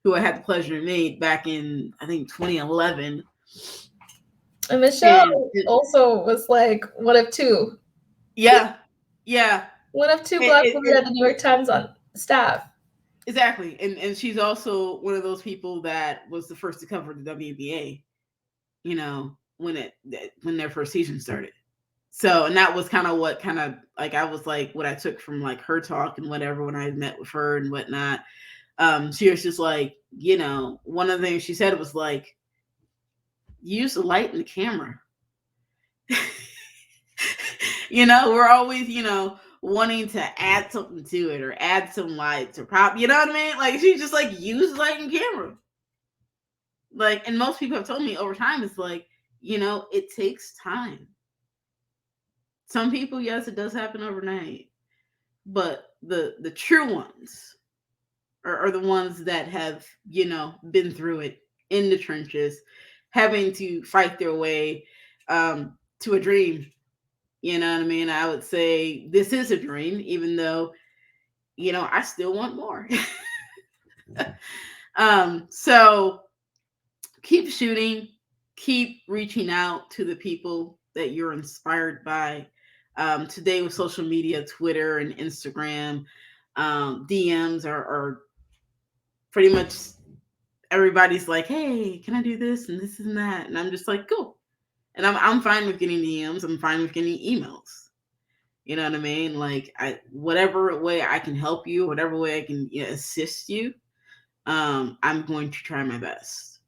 who I had the pleasure to meet back in, I think, 2011. And Michelle also was like one of two. Yeah, yeah. One of two Black women at the New York Times on staff. Exactly, and she's also one of those people that was the first to cover the WNBA. When their first season started. So, and that was kind of what I was like, what I took from like her talk and whatever when I met with her and whatnot. She was just like, one of the things she said was like, use the light and the camera. We're always, wanting to add something to it or add some lights or prop, you know what I mean? Like she's just like, use light and camera. Like, and most people have told me over time, it's like, it takes time. Some people, yes, it does happen overnight, but the true ones are the ones that have, been through it in the trenches, having to fight their way to a dream. You know what I mean? I would say this is a dream, even though, I still want more. So keep shooting, keep reaching out to the people that you're inspired by. Today with social media, Twitter and Instagram, DMs are pretty much, everybody's like, hey, can I do this and this and that? And I'm just like, cool. And I'm fine with getting DMs. I'm fine with getting emails. You know what I mean? Like, whatever way I can help you, whatever way I can assist you, I'm going to try my best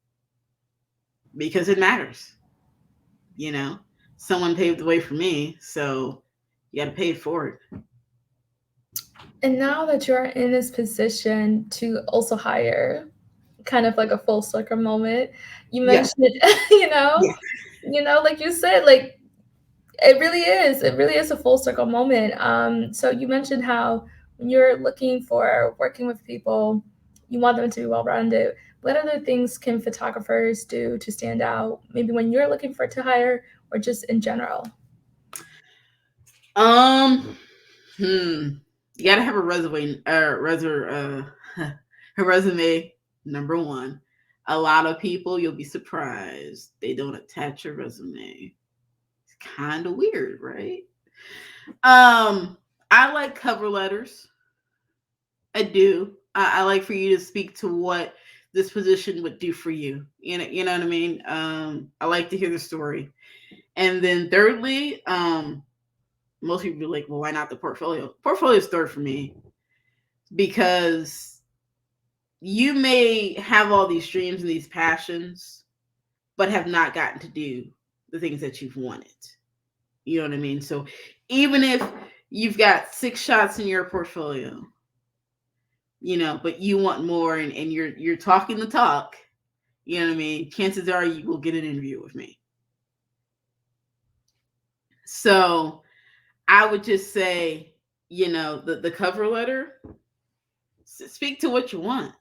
because it matters. Someone paved the way for me, so you got to pay for it. And now that you're in this position to also hire, kind of like a full circle moment, you mentioned it, like you said, like it really is. It really is a full circle moment. So you mentioned how when you're looking for working with people, you want them to be well rounded. What other things can photographers do to stand out? Maybe when you're looking for to hire, or just in general. You gotta have a resume. A resume. Number one. A lot of people, you'll be surprised, they don't attach a resume. It's kind of weird, right? I like cover letters. I do. I like for you to speak to what this position would do for you. You know what I mean? I like to hear the story. And then thirdly, most people be like, well, why not the portfolio? Portfolio is third for me. because you may have all these dreams and these passions, but have not gotten to do the things that you've wanted. You know what I mean? So even if you've got 6 shots in your portfolio, but you want more, and you're talking the talk, you know what I mean? Chances are you will get an interview with me. So I would just say, the cover letter, speak to what you want.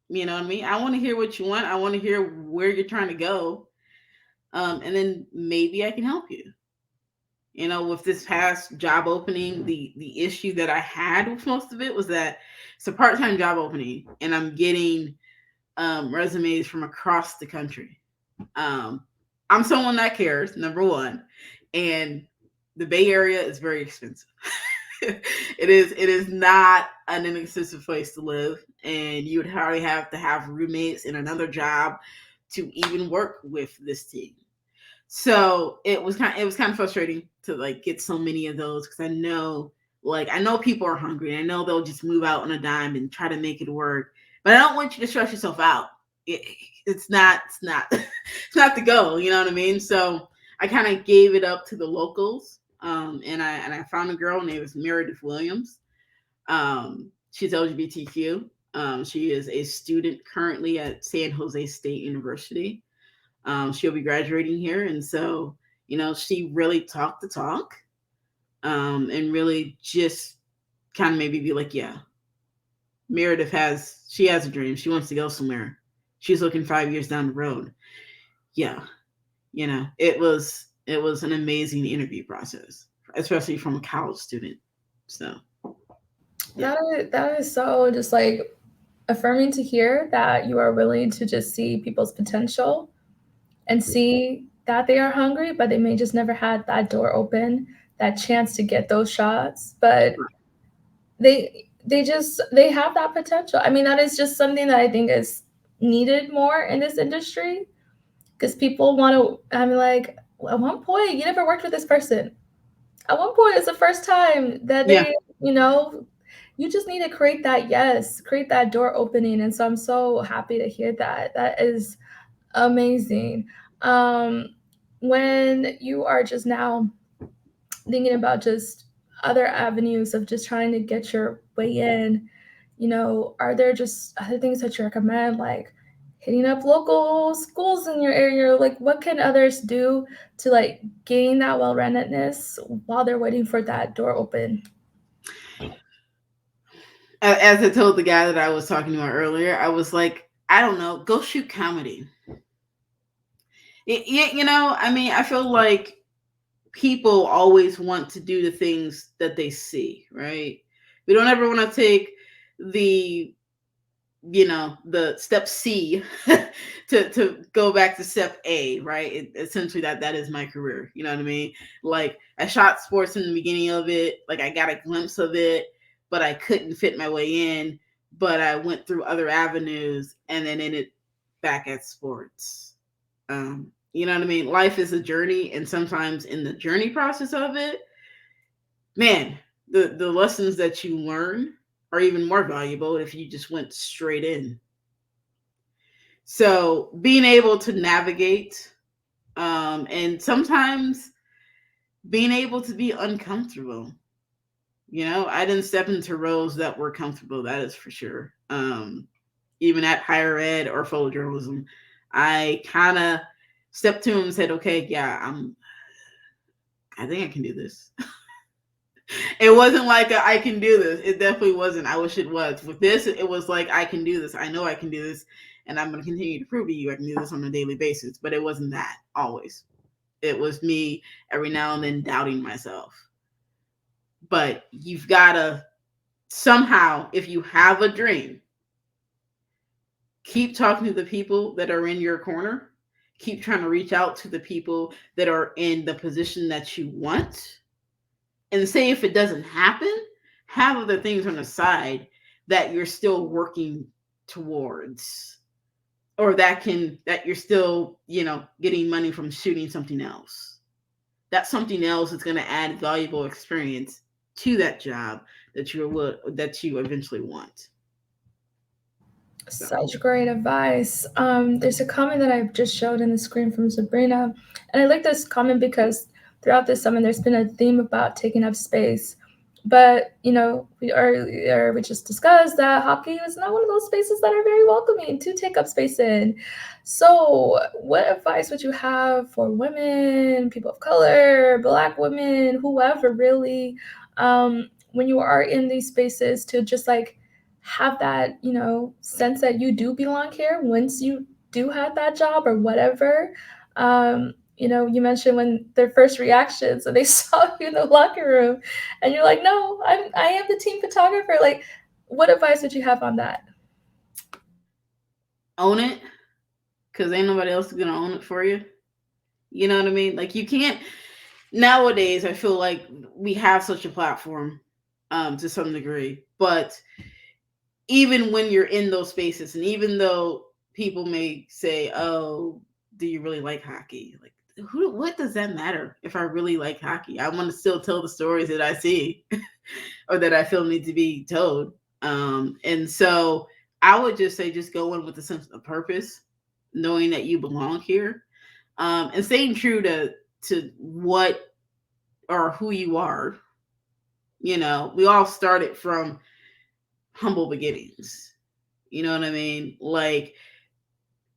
You know what I mean? I want to hear what you want. I want to hear where you're trying to go. And then maybe I can help you. With this past job opening, the issue that I had with most of it was that it's a part-time job opening, and I'm getting resumes from across the country. I'm someone that cares, number one, and the Bay Area is very expensive. It is not an inexpensive place to live, and you would hardly have to have roommates in another job to even work with this team. So it was kind of frustrating to like get so many of those, because I know people are hungry. I know they'll just move out on a dime and try to make it work, but I don't want you to stress yourself out. It, it's not it's not the goal. You know what I mean? So I kind of gave it up to the locals, and I found a girl named Meredith Williams. She's LGBTQ. She is a student currently at San Jose State University. She'll be graduating here, and so she really talked the talk, and really just kind of maybe be like, yeah, she has a dream. She wants to go somewhere. She's looking 5 years down the road. Yeah, it was an amazing interview process, especially from a college student. So yeah. That is so just like affirming to hear that you are willing to just see people's potential and see that they are hungry, but they may just never had that door open, that chance to get those shots. But they have that potential. I mean, that is just something that I think is needed more in this industry, because people want to. I'm like, at one point, you never worked with this person. At one point, it's the first time that Yeah. you know, you just need to create that yes, create that door opening. And so I'm so happy to hear that. That is amazing. Um, when you are just now thinking about just other avenues of just trying to get your way in, are there just other things that you recommend, like hitting up local schools in your area? Like, what can others do to like gain that well-roundedness while they're waiting for that door open? As I told the guy that I was talking about earlier, I was like, I don't know, go shoot comedy. I mean, I feel like people always want to do the things that they see, right? We don't ever want to take the the step C to go back to step A, right? Essentially, that is my career. You know what I mean? Like, I shot sports in the beginning of it, like I got a glimpse of it, but I couldn't fit my way in. But I went through other avenues and then ended back at sports. You know what I mean? Life is a journey, and sometimes in the journey process of it, man, the lessons that you learn are even more valuable if you just went straight in. So being able to navigate, and sometimes being able to be uncomfortable. I didn't step into roles that were comfortable, that is for sure. Even at higher ed or photojournalism, I kind of stepped to him and said, okay, yeah, I think I can do this. It wasn't like I can do this. It definitely wasn't. I wish it was. With this, it was like, I can do this. I know I can do this, and I'm going to continue to prove to you I can do this on a daily basis. But it wasn't that always. It was me every now and then doubting myself. But you've got to somehow, if you have a dream, keep talking to the people that are in your corner. Keep trying to reach out to the people that are in the position that you want. And say if it doesn't happen, have other things on the side that you're still working towards, or that you're still, getting money from shooting something else. That something else is going to add valuable experience to that job that you eventually want. So Such great advice. There's a comment that I just showed in the screen from Sabrina, and I like this comment because throughout this summer there's been a theme about taking up space. But we just discussed that hockey is not one of those spaces that are very welcoming to take up space in. So, what advice would you have for women, people of color, Black women, whoever really, when you are in these spaces to just like have that, sense that you do belong here once you do have that job or whatever. You mentioned when their first reactions when they saw you in the locker room and you're like, no, I am the team photographer. Like, what advice would you have on that? own it, because ain't nobody else gonna own it for you. You know what I mean? Like, you can't. Nowadays, I feel like we have such a platform, to some degree, but even when you're in those spaces, and even though people may say, "Oh, do you really like hockey?" Like, what does that matter if I really like hockey? I want to still tell the stories that I see or that I feel need to be told. And so I would just say, just go in with a sense of purpose, knowing that you belong here, and staying true to what or who you are. We all started from humble beginnings. You know what I mean? Like,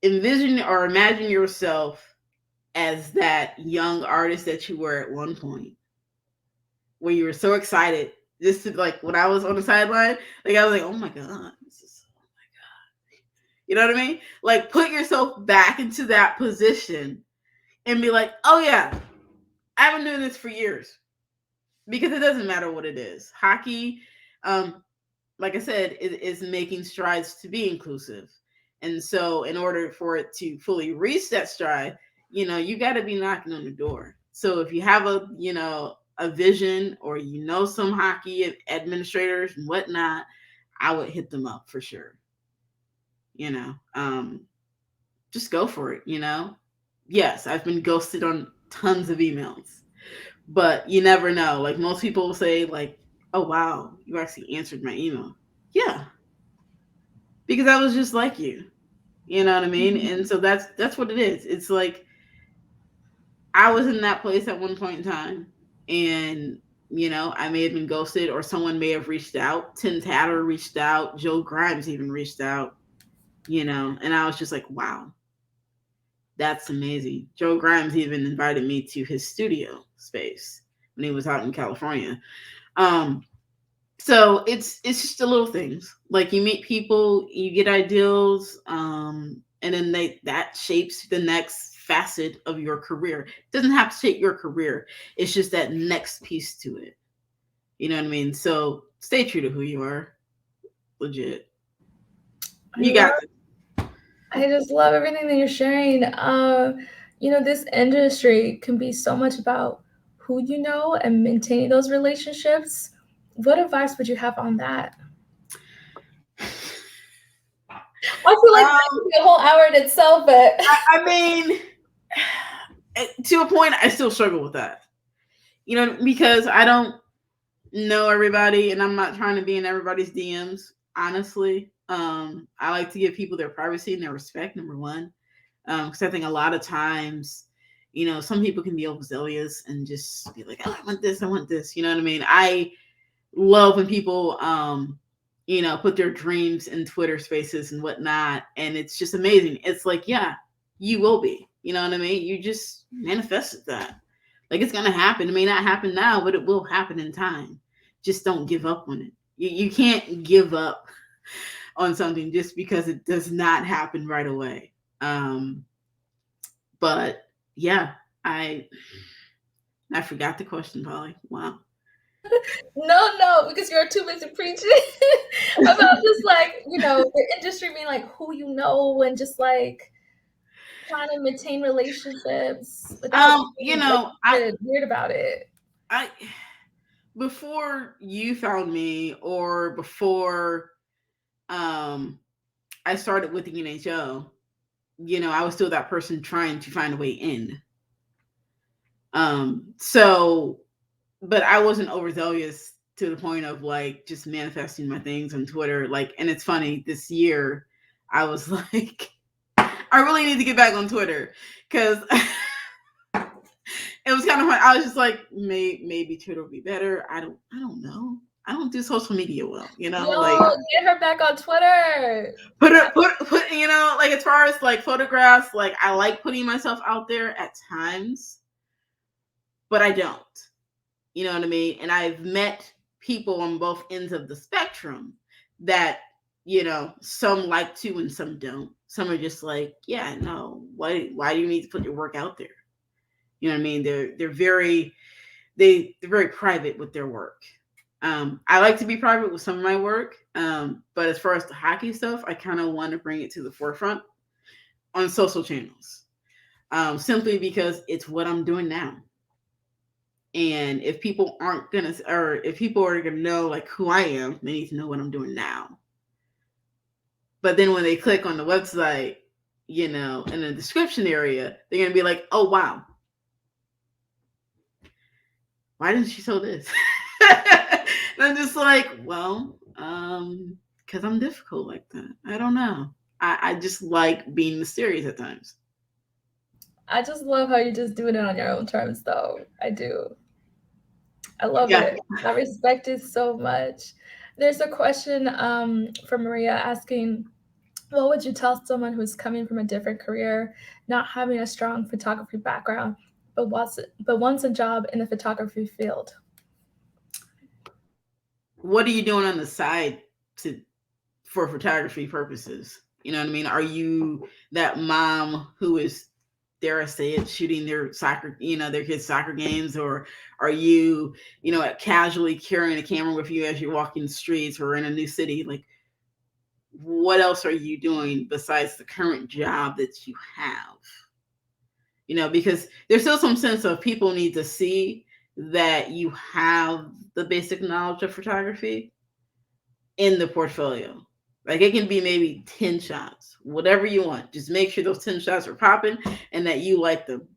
envision or imagine yourself as that young artist that you were at one point, where you were so excited. Just to, like, when I was on the sideline, like, I was like, oh my God, this is, you know what I mean? Like, put yourself back into that position and be like, oh yeah, I've been doing this for years. Because it doesn't matter what it is. Hockey, um, like I said, is making strides to be inclusive. And so, in order for it to fully reach that stride, you got to be knocking on the door. So, if you have a vision, or some hockey administrators and whatnot, I would hit them up for sure. You know, um, just go for it. Yes, I've been ghosted on tons of emails, but you never know. Like, most people will say, like, "Oh wow, you actually answered my email." Yeah, because I was just like you. You know what I mean? And so that's what it is. It's like, I was in that place at one point in time, and I may have been ghosted, or someone may have reached out. Tim Tatter reached out. Joe Grimes even reached out. And I was just like, wow, that's amazing. Joe Grimes even invited me to his studio space when he was out in California. Um, so it's just the little things. Like, you meet people, you get ideals, and then that shapes the next facet of your career. It doesn't have to shape your career. It's just that next piece to it. You know what I mean? So stay true to who you are. Legit. I You love got this. I just love everything that you're sharing. This industry can be so much about who you know and maintaining those relationships. What advice would you have on that? I feel like that Um, could be a whole hour in itself, but I mean, to a point, I still struggle with that. Because I don't know everybody, and I'm not trying to be in everybody's DMs. Honestly, I like to give people their privacy and their respect. Number one, because I think a lot of times, some people can be overzealous and just be like, "Oh, I want this, I want this." You know what I mean? I love when people, put their dreams in Twitter spaces and whatnot, and it's just amazing. It's like, yeah, you will be. You know what I mean? You just manifested that. Like, it's gonna happen. It may not happen now, but it will happen in time. Just don't give up on it. You can't give up on something just because it does not happen right away. But yeah, I I forgot the question, Polly. Wow. no, because you're too busy preaching about just like, the industry being like who you know and just like trying to maintain relationships without being like I weird about it. I before you found me, or before um I started with the NHL, I was still that person trying to find a way in. So, but I wasn't overzealous to the point of like just manifesting my things on Twitter. Like, and it's funny, this year I was like, I really need to get back on Twitter because it was kind of fun. I was just like, maybe Twitter will be better. I don't know. I don't do social media well, like Yo, get her back on Twitter. put like as far as like photographs, like I like putting myself out there at times, but I don't. You know what I mean? And I've met people on both ends of the spectrum that, some like to and some don't. Some are just like, yeah, no, why do you need to put your work out there? You know what I mean? They're very private with their work. I like to be private with some of my work, but as far as the hockey stuff, I kind of want to bring it to the forefront on social channels, simply because it's what I'm doing now. And if people aren't gonna, or if people are gonna know like who I am, they need to know what I'm doing now. But then when they click on the website, in the description area, they're gonna be like, "Oh wow, why didn't she show this?" And I'm just like, well, because I'm difficult like that. I don't know. I just like being mysterious at times. I just love how you're just doing it on your own terms, though. I do. I love Yeah. it. I respect it so much. There's a question from Maria asking, what would you tell someone who's coming from a different career, not having a strong photography background, but wants a job in the photography field? What are you doing on the side to for photography purposes? You know what I mean? Are you that mom who is, dare I say it, shooting their soccer, their kids' soccer games, or are you, casually carrying a camera with you as you're walking the streets or in a new city? Like, what else are you doing besides the current job that you have? Because there's still some sense of people need to see that you have the basic knowledge of photography in the portfolio. Like it can be maybe 10 shots, whatever you want. Just make sure those 10 shots are popping and that you like them.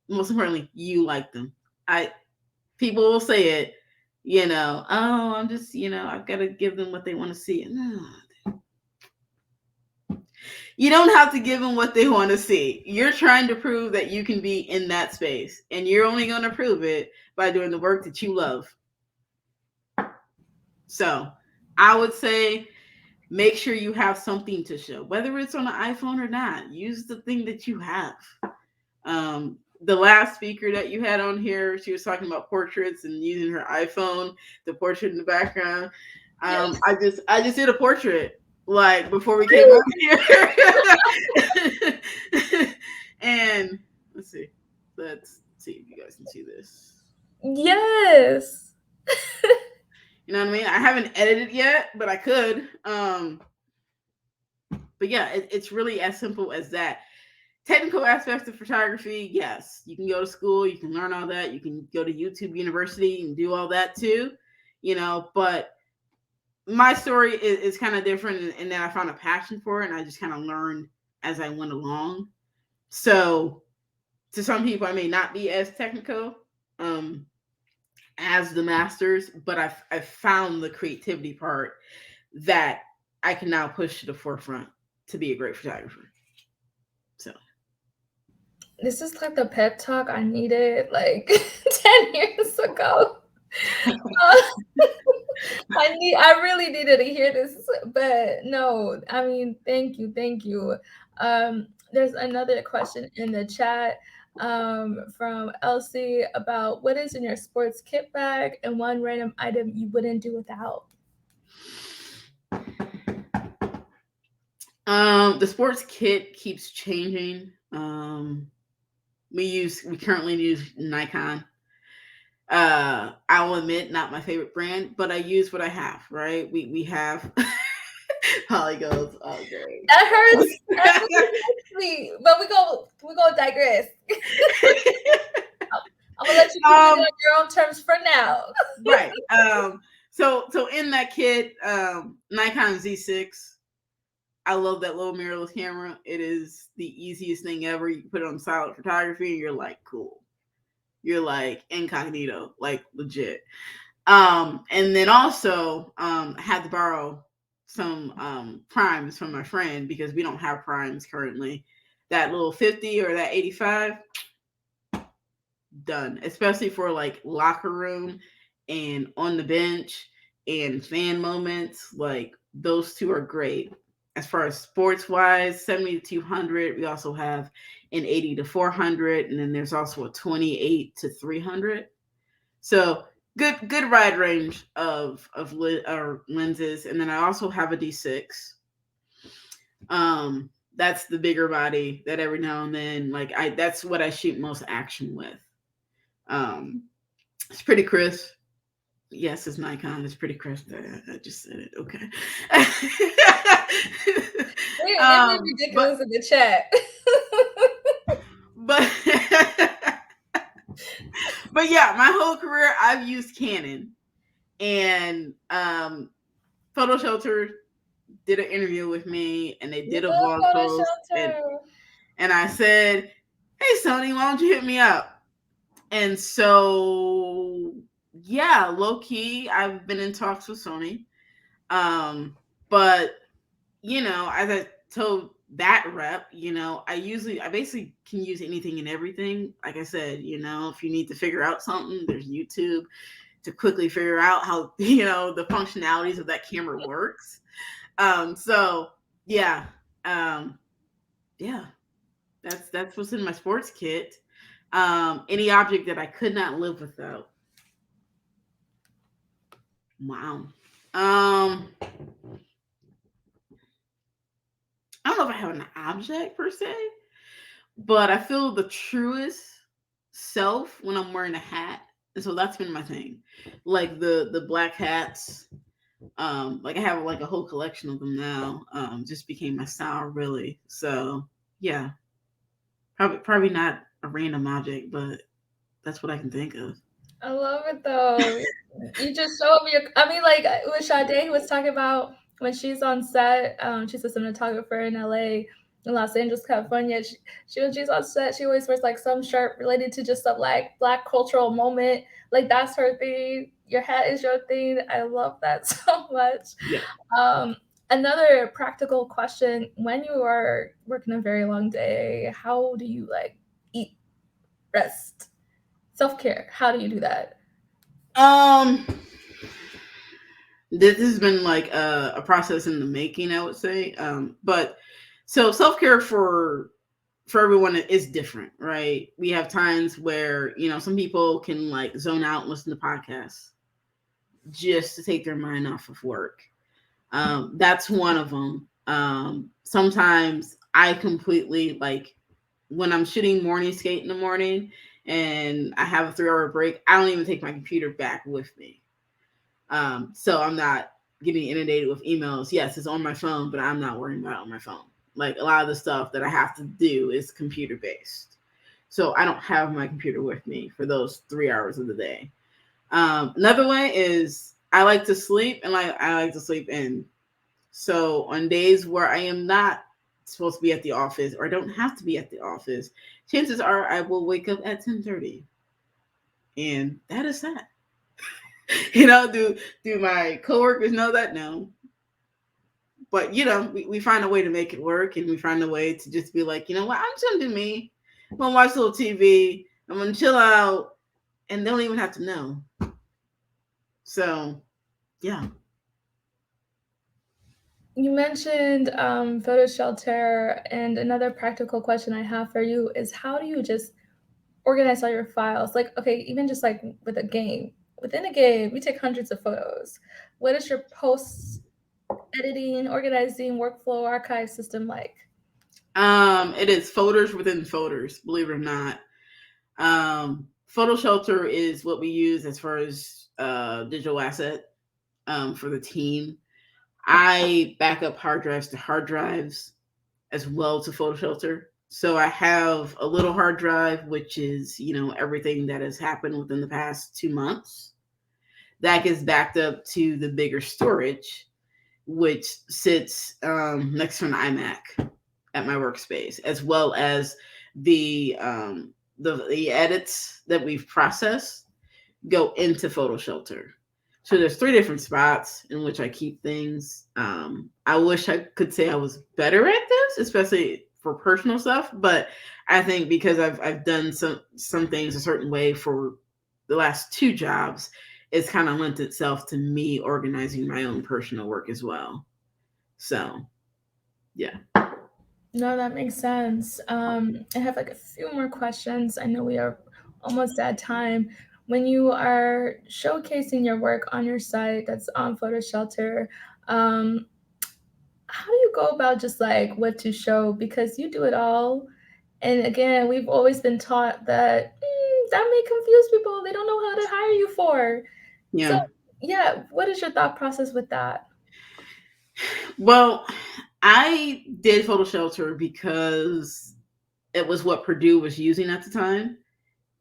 Most importantly, you like them. People will say it, oh, I'm just, I've got to give them what they want to see. No. You don't have to give them what they want to see. You're trying to prove that you can be in that space, and you're only going to prove it by doing the work that you love. So I would say make sure you have something to show, whether it's on an iPhone or not. Use the thing that you have. The last speaker that you had on here, she was talking about portraits and using her iPhone, the portrait in the background. Yes. I just did a portrait like before we came out here. And let's see if you guys can see this. Yes. You know what I mean? I haven't edited yet, but I could. But yeah, it's really as simple as that. Technical aspects of photography, yes, you can go to school, you can learn all that, you can go to YouTube University and do all that too, but my story is kind of different in that I found a passion for it and I just kind of learned as I went along. So to some people, I may not be as technical as the masters, but I've found the creativity part that I can now push to the forefront to be a great photographer. So this is like the pep talk I needed like 10 years ago. I really needed to hear this, but no, I mean, thank you. There's another question in the chat from Elsie about what is in your sports kit bag and one random item you wouldn't do without. The sports kit keeps changing. We currently use Nikon. I will admit, not my favorite brand, but I use what I have. Right? We have. Holly goes, oh great. That hurts. That really hurts me. But we go digress. I'm gonna let you keep it on your own terms for now. Right. So in that kit, Nikon Z6. I love that little mirrorless camera. It is the easiest thing ever. You can put it on silent photography and you're like, cool. You're like incognito, like legit. And then also I had to borrow some primes from my friend because we don't have primes currently. That little 50 or that 85, done. Especially for like locker room and on the bench and fan moments. Like those two are great. As far as sports wise, 70 to 200. We also have an 80 to 400, and then there's also a 28 to 300. So good ride range of lenses, and then I also have a D6. That's the bigger body that every now and then, like I that's what I shoot most action with. Um, it's pretty crisp. Yes, it's Nikon. It's pretty crisp. I just said it. Okay. They're being But ridiculous in the chat. but but yeah, my whole career I've used Canon, and Photo Shelter did an interview with me, and they We did a love blog photo post, shelter. and I said, "Hey Sony, why don't you hit me up?" And so yeah, low key, I've been in talks with Sony. But as I told that rep, I basically can use anything and everything. Like I said, if you need to figure out something, there's YouTube to quickly figure out how the functionalities of that camera works. So yeah, um, yeah, that's what's in my sports kit. Any object that I could not live without. Wow. I don't know if I have an object per se, but I feel the truest self when I'm wearing a hat. And so that's been my thing. Like the black hats. Like I have like a whole collection of them now. Just became my style really. So yeah. Probably not a random object, but that's what I can think of. I love it though. You just show me. I mean, like with Sade, who was talking about when she's on set. She's a cinematographer in LA, in Los Angeles, California. She when she's on set, she always wears like some shirt related to just some like Black cultural moment. Like that's her thing. Your hat is your thing. I love that so much. Yeah. Um, Another practical question: when you are working a very long day, how do you like eat, rest, self care? How do you do that? Um, this has been like a process in the making, I would say. But so self care for everyone is different, right? We have times where some people can like zone out and listen to podcasts just to take their mind off of work. That's one of them. Sometimes I completely like when I'm shooting morning skate in the morning and I have a 3 hour break, I don't even take my computer back with me. So I'm not getting inundated with emails. Yes, it's on my phone, but I'm not worrying about it on my phone. Like a lot of the stuff that I have to do is computer based. So I don't have my computer with me for those 3 hours of the day. Another way is I like to sleep, and I like to sleep in. So on days where I am not supposed to be at the office or I don't have to be at the office, chances are I will wake up at 10:30. And that is that. Do my coworkers know that? No. But we find a way to make it work, and we find a way to just be like, what, I'm just gonna do me. I'm gonna watch a little TV. I'm gonna chill out, and they don't even have to know. So, yeah. You mentioned photo shelter, and another practical question I have for you is how do you just organize all your files? Like, okay, even just like with a game, within a game, we take hundreds of photos. What is your post editing, organizing, workflow, archive system like? It is folders within folders, believe it or not. Photo Shelter is what we use as far as digital asset for the team. I back up hard drives to hard drives as well to Photo Shelter. So I have a little hard drive, which is, everything that has happened within the past 2 months. That gets backed up to the bigger storage, which sits next to an iMac at my workspace, as well as the edits that we've processed go into Photo Shelter. So there's three different spots in which I keep things. I wish I could say I was better at this, especially for personal stuff. But I think because I've done some things a certain way for the last two jobs, it's kind of lent itself to me organizing my own personal work as well. So yeah. No, that makes sense. I have like a few more questions. I know we are almost at time. When you are showcasing your work on your site that's on Photo Shelter, um, how do you go about just like what to show? Because you do it all. And again, we've always been taught that that may confuse people. They don't know how to hire you for. So, Yeah. yeah, what is your thought process with that? Well, I did Photo Shelter because it was what Purdue was using at the time.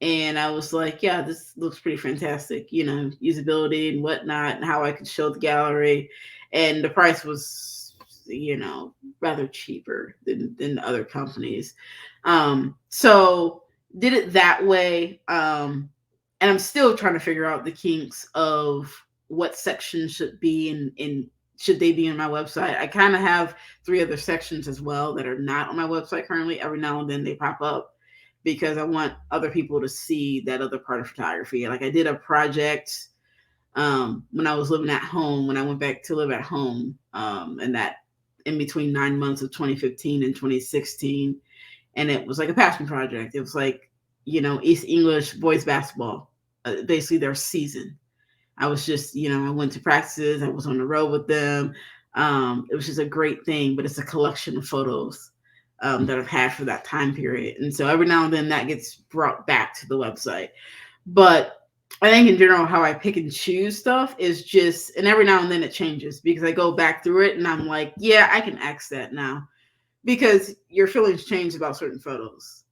And I was like, yeah, this looks pretty fantastic, usability and whatnot, and how I could show the gallery. And the price was, rather cheaper than other companies. So did it that way. And I'm still trying to figure out the kinks of what section should be in should they be on my website. I kind of have three other sections as well that are not on my website currently. Every now and then they pop up because I want other people to see that other part of photography. Like I did a project when I was living at home, when I went back to live at home, and that in between 9 months of 2015 and 2016. And it was like a passion project. It was like, East English boys basketball, basically their season. I was just, I went to practices, I was on the road with them. It was just a great thing, but it's a collection of photos that I've had for that time period. And so every now and then that gets brought back to the website. But I think in general, how I pick and choose stuff is just, and every now and then it changes because I go back through it and I'm like, yeah, I can X that now because your feelings change about certain photos.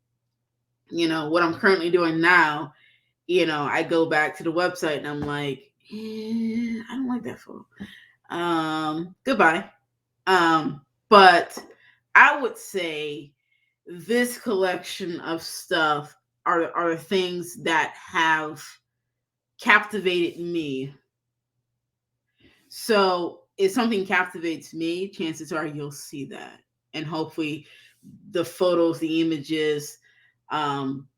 What I'm currently doing now, I go back to the website and I'm like, I don't like that photo. Goodbye. But I would say this collection of stuff are things that have captivated me. So if something captivates me, chances are you'll see that. And hopefully the photos, the images, um,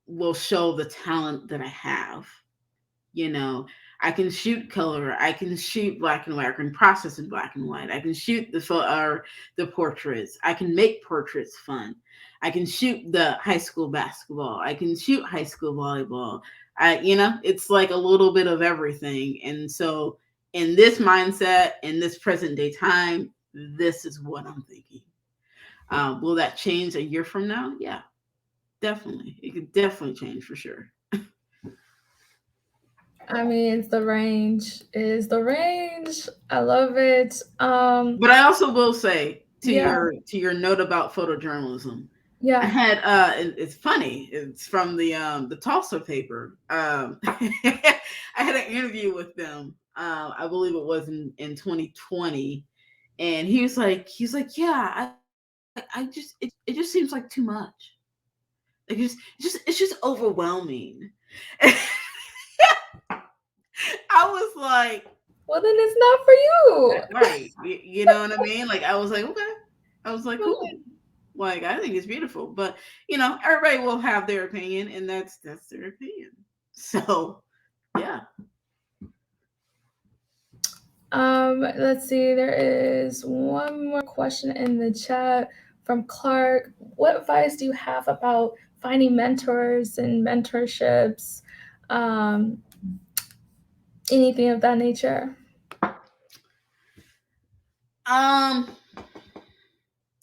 will show the talent that I have. You know, I can shoot color, I can shoot black and white, I can process in black and white, I can shoot the portraits, I can make portraits fun, I can shoot the high school basketball, I can shoot high school volleyball. It's like a little bit of everything. And so in this mindset, in this present day time, this is what I'm thinking. Will that change a year from now? Yeah, definitely. It could definitely change for sure. I mean, it's the range. It is the range. I love it. But I also will say to Yeah, your note about photojournalism, I yeah. had it's funny. It's from the Tulsa paper. I had an interview with them. I believe it was in 2020, and he's like, yeah, I just it just seems like too much. Like it's just overwhelming. I was like, Well, then it's not for you. right, you know what I mean? Like I was like, okay. I was like, cool. Right. Like I think it's beautiful, but everybody will have their opinion, and that's their opinion. So, yeah. Let's see. There is one more question in the chat from Clark. What advice do you have about finding mentors and mentorships? Um, anything of that nature? Um,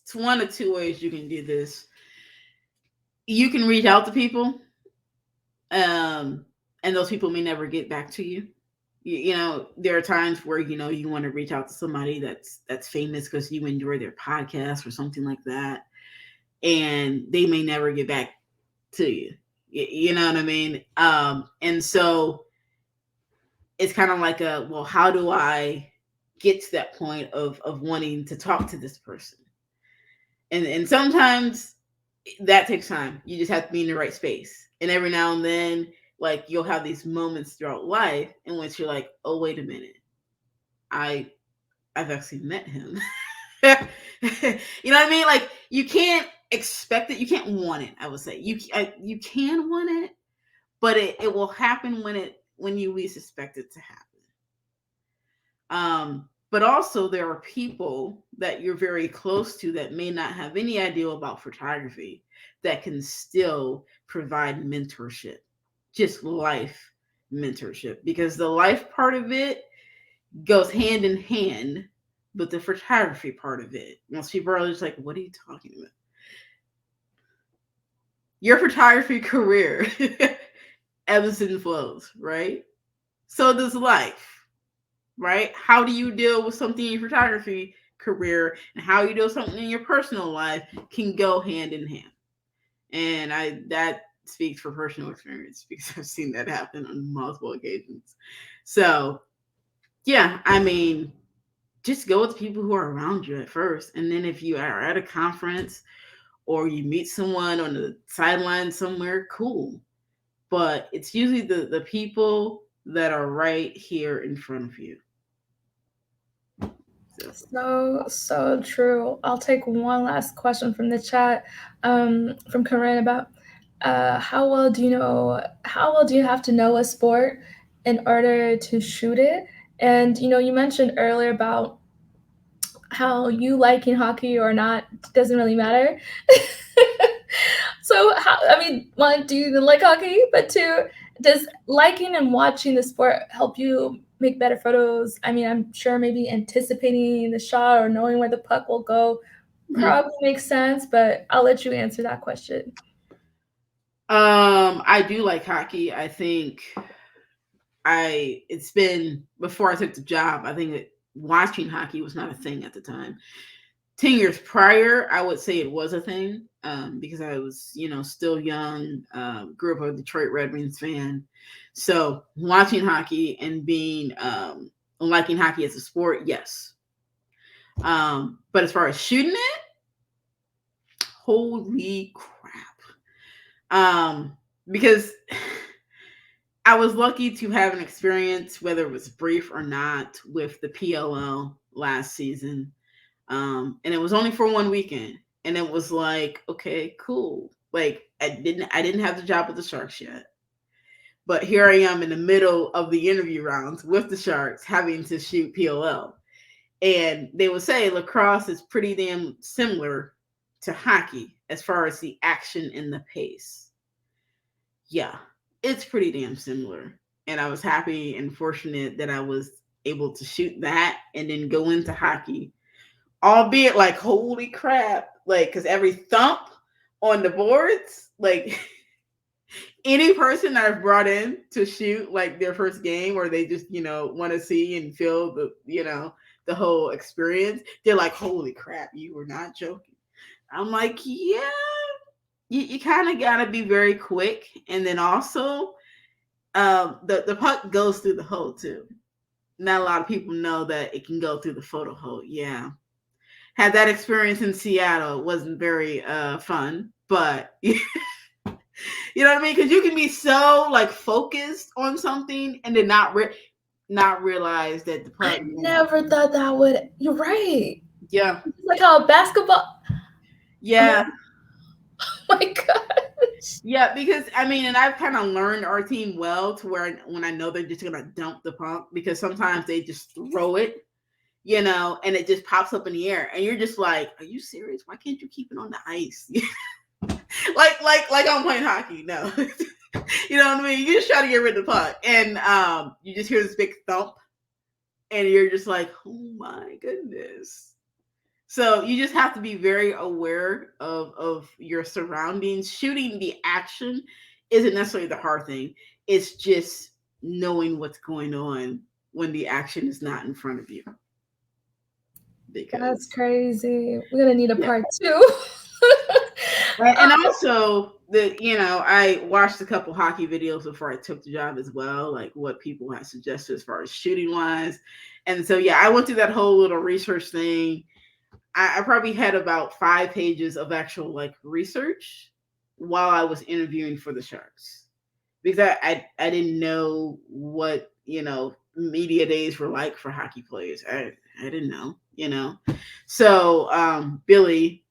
it's one of two ways you can do this. You can reach out to people, um, and those people may never get back to you. There are times where you want to reach out to somebody that's famous because you enjoy their podcast or something like that, and they may never get back to you. You know what I mean? And so it's kind of like well, how do I get to that point of wanting to talk to this person? And sometimes that takes time. You just have to be in the right space. And every now and then Like you'll have these moments throughout life in which you're like, oh wait a minute, I I've actually met him. You know what I mean? Like you can't expect it, you can't want it. I would say you can want it, but it will happen when you least expect it to happen. But also there are people that you're very close to that may not have any idea about photography that can still provide mentorship, just life mentorship, because the life part of it goes hand in hand with the photography part of it. Most people are just like, what are you talking about? Your photography career ebbs and flows, right? So does life, right? How do you deal with something in your photography career and how you deal with something in your personal life can go hand in hand. And that speaks for personal experience because I've seen that happen on multiple occasions. So yeah, I mean, just go with people who are around you at first. And then if you are at a conference or you meet someone on the sideline somewhere, cool. But it's usually the people that are right here in front of you. So true. I'll take one last question from the chat, from Corinne about how well do you have to know a sport in order to shoot it? And you mentioned earlier about how you liking hockey or not doesn't really matter. So I mean, one, do you like hockey? But two, does liking and watching the sport help you make better photos? I mean, I'm sure maybe anticipating the shot or knowing where the puck will go probably makes sense, but I'll let you answer that question. I do like hockey. I think it's been before I took the job. I think that watching hockey was not a thing at the time. 10 years prior, I would say it was a thing, because I was, still young, grew up a Detroit Red Wings fan. So watching hockey and being, liking hockey as a sport, yes. But as far as shooting it, holy crap. Because I was lucky to have an experience, whether it was brief or not, with the PLL last season. And it was only for one weekend. And it was like, okay, cool. Like I didn't have the job with the Sharks yet. But here I am in the middle of the interview rounds with the Sharks having to shoot PLL. And they would say lacrosse is pretty damn similar to hockey as far as the action and the pace. Yeah, it's pretty damn similar. And I was happy and fortunate that I was able to shoot that and then go into hockey, albeit like holy crap, like because every thump on the boards, like any person that I've brought in to shoot like their first game or they just want to see and feel the whole experience, they're like, holy crap, you were not joking. I'm like, yeah, you kind of gotta be very quick, and then also the puck goes through the hole too. Not a lot of people know that it can go through the photo hole. Yeah, had that experience in Seattle. It wasn't very fun, but you know what I mean? Because you can be so like focused on something and then not realize that the I puck. never thought that would. You're right. Yeah. It's like how basketball. Yeah. Oh my gosh. Yeah, because I mean, and I've kind of learned our team well to where when I know they're just gonna dump the puck, because sometimes they just throw it, and it just pops up in the air, and you're just like, "Are you serious? Why can't you keep it on the ice?" like I'm playing hockey. No, you know what I mean. You just try to get rid of the puck, and you just hear this big thump, and you're just like, "Oh my goodness." So you just have to be very aware of your surroundings. Shooting the action isn't necessarily the hard thing. It's just knowing what's going on when the action is not in front of you. That's Because crazy. We're gonna need a yeah. part two. And also I watched a couple hockey videos before I took the job as well, like what people have suggested as far as shooting wise. And so yeah, I went through that whole little research thing. I probably had about 5 pages of actual like research while I was interviewing for the Sharks, because I didn't know what, media days were like for hockey players. I didn't know. So Billy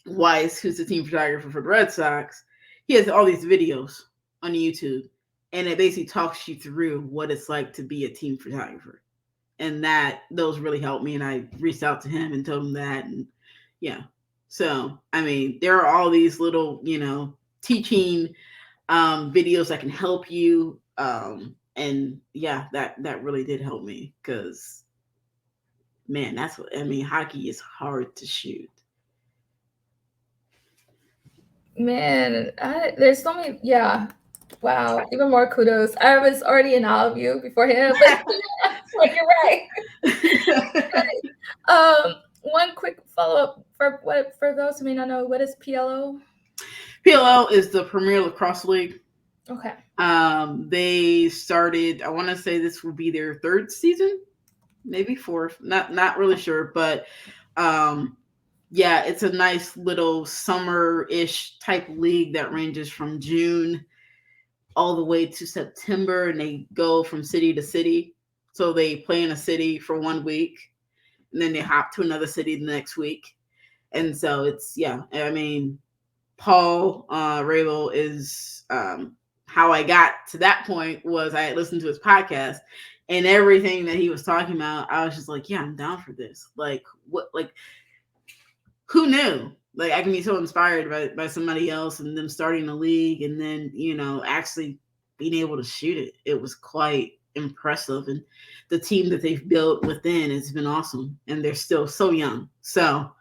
Weiss, who's the team photographer for the Red Sox, he has all these videos on YouTube, and it basically talks you through what it's like to be a team photographer, and that those really helped me. And I reached out to him and told him that, and yeah. So I mean, there are all these little, teaching videos that can help you, and yeah, that really did help me because man, that's what I mean. Hockey is hard to shoot. Man, there's so many. Yeah, wow. Even more kudos. I was already in awe of you beforehand, but you're right. One quick follow up for those who may not know, what is PLO? PLL is the Premier Lacrosse League. Okay. They started. I want to say this will be their third season, maybe fourth. Not really sure, but um, yeah, it's a nice little summer-ish type league that ranges from June all the way to September, and they go from city to city. So they play in a city for 1 week, and then they hop to another city the next week. And so it's yeah. I mean, Paul Rabel is how I got to that point was I had listened to his podcast and everything that he was talking about. I was just like, yeah, I'm down for this. Like, what? Like, who knew? Like, I can be so inspired by somebody else and them starting a league and then actually being able to shoot it. It was quite impressive, and the team that they've built within has been awesome, and they're still so young. So,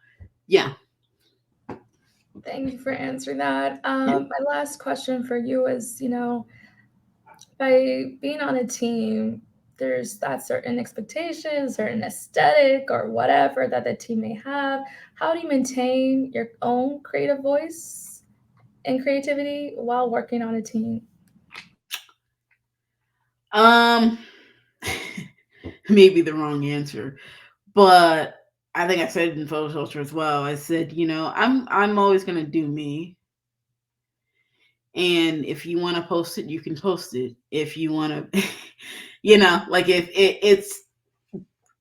yeah. Thank you for answering that. Yeah. My last question for you is, by being on a team, there's that certain expectation, certain aesthetic, or whatever that the team may have. How do you maintain your own creative voice and creativity while working on a team? Um, maybe the wrong answer, but I think I said it in photo culture as well. I said, I'm always gonna do me, and if you want to post it, you can post it. If you want to, like if it's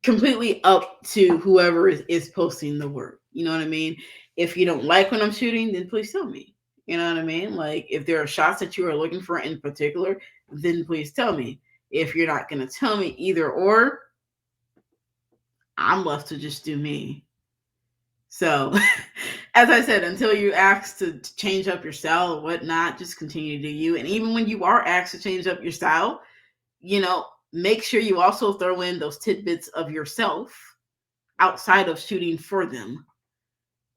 completely up to whoever is posting the work. You know what I mean? If you don't like when I'm shooting, then please tell me. You know what I mean? Like if there are shots that you are looking for in particular, then please tell me. If you're not gonna tell me either or, I'm left to just do me. So, as I said, until you ask to change up your style or whatnot, just continue to do you. And even when you are asked to change up your style, make sure you also throw in those tidbits of yourself outside of shooting for them.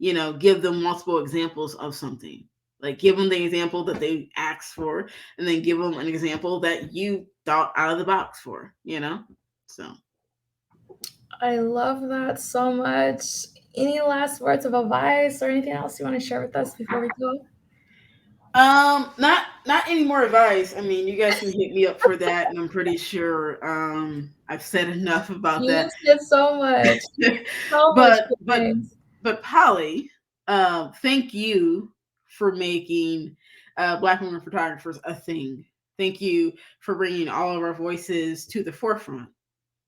Give them multiple examples of something. Like give them the example that they asked for, and then give them an example that you thought out of the box for. So I love that so much. Any last words of advice or anything else you want to share with us before we go? not any more advice. I mean, you guys can hit me up for that, and I'm pretty sure I've said enough about You that. said so much, so much but good but things. but Polly, thank you for making Black women photographers a thing. Thank you for bringing all of our voices to the forefront.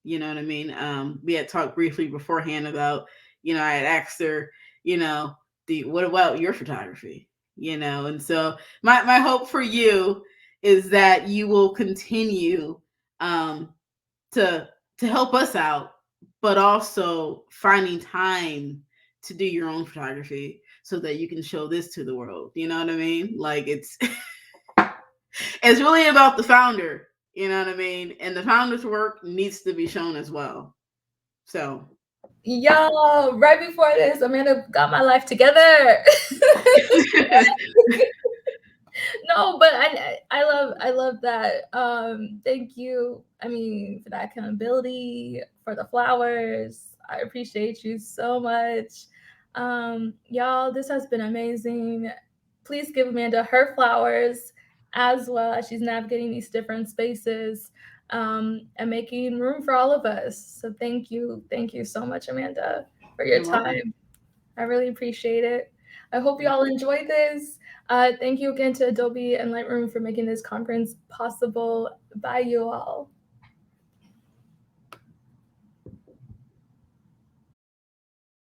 You know what I mean? We had talked briefly beforehand about, I had asked her, you know, what about your photography? And so my hope for you is that you will continue um, to help us out, but also finding time to do your own photography so that you can show this to the world. You know what I mean? Like it's really about the founder. You know what I mean? And the founder's work needs to be shown as well. So Yo, right before this, Amanda got my life together. No, but I love that. Thank you. I mean, for that accountability, for the flowers. I appreciate you so much. Y'all, this has been amazing. Please give Amanda her flowers as well as she's navigating these different spaces and making room for all of us. So thank you so much, Amanda, for your you're welcome. time. I really appreciate it. I hope you Thank all you. enjoyed this. Thank you again to Adobe and Lightroom for making this conference possible. Bye, you all.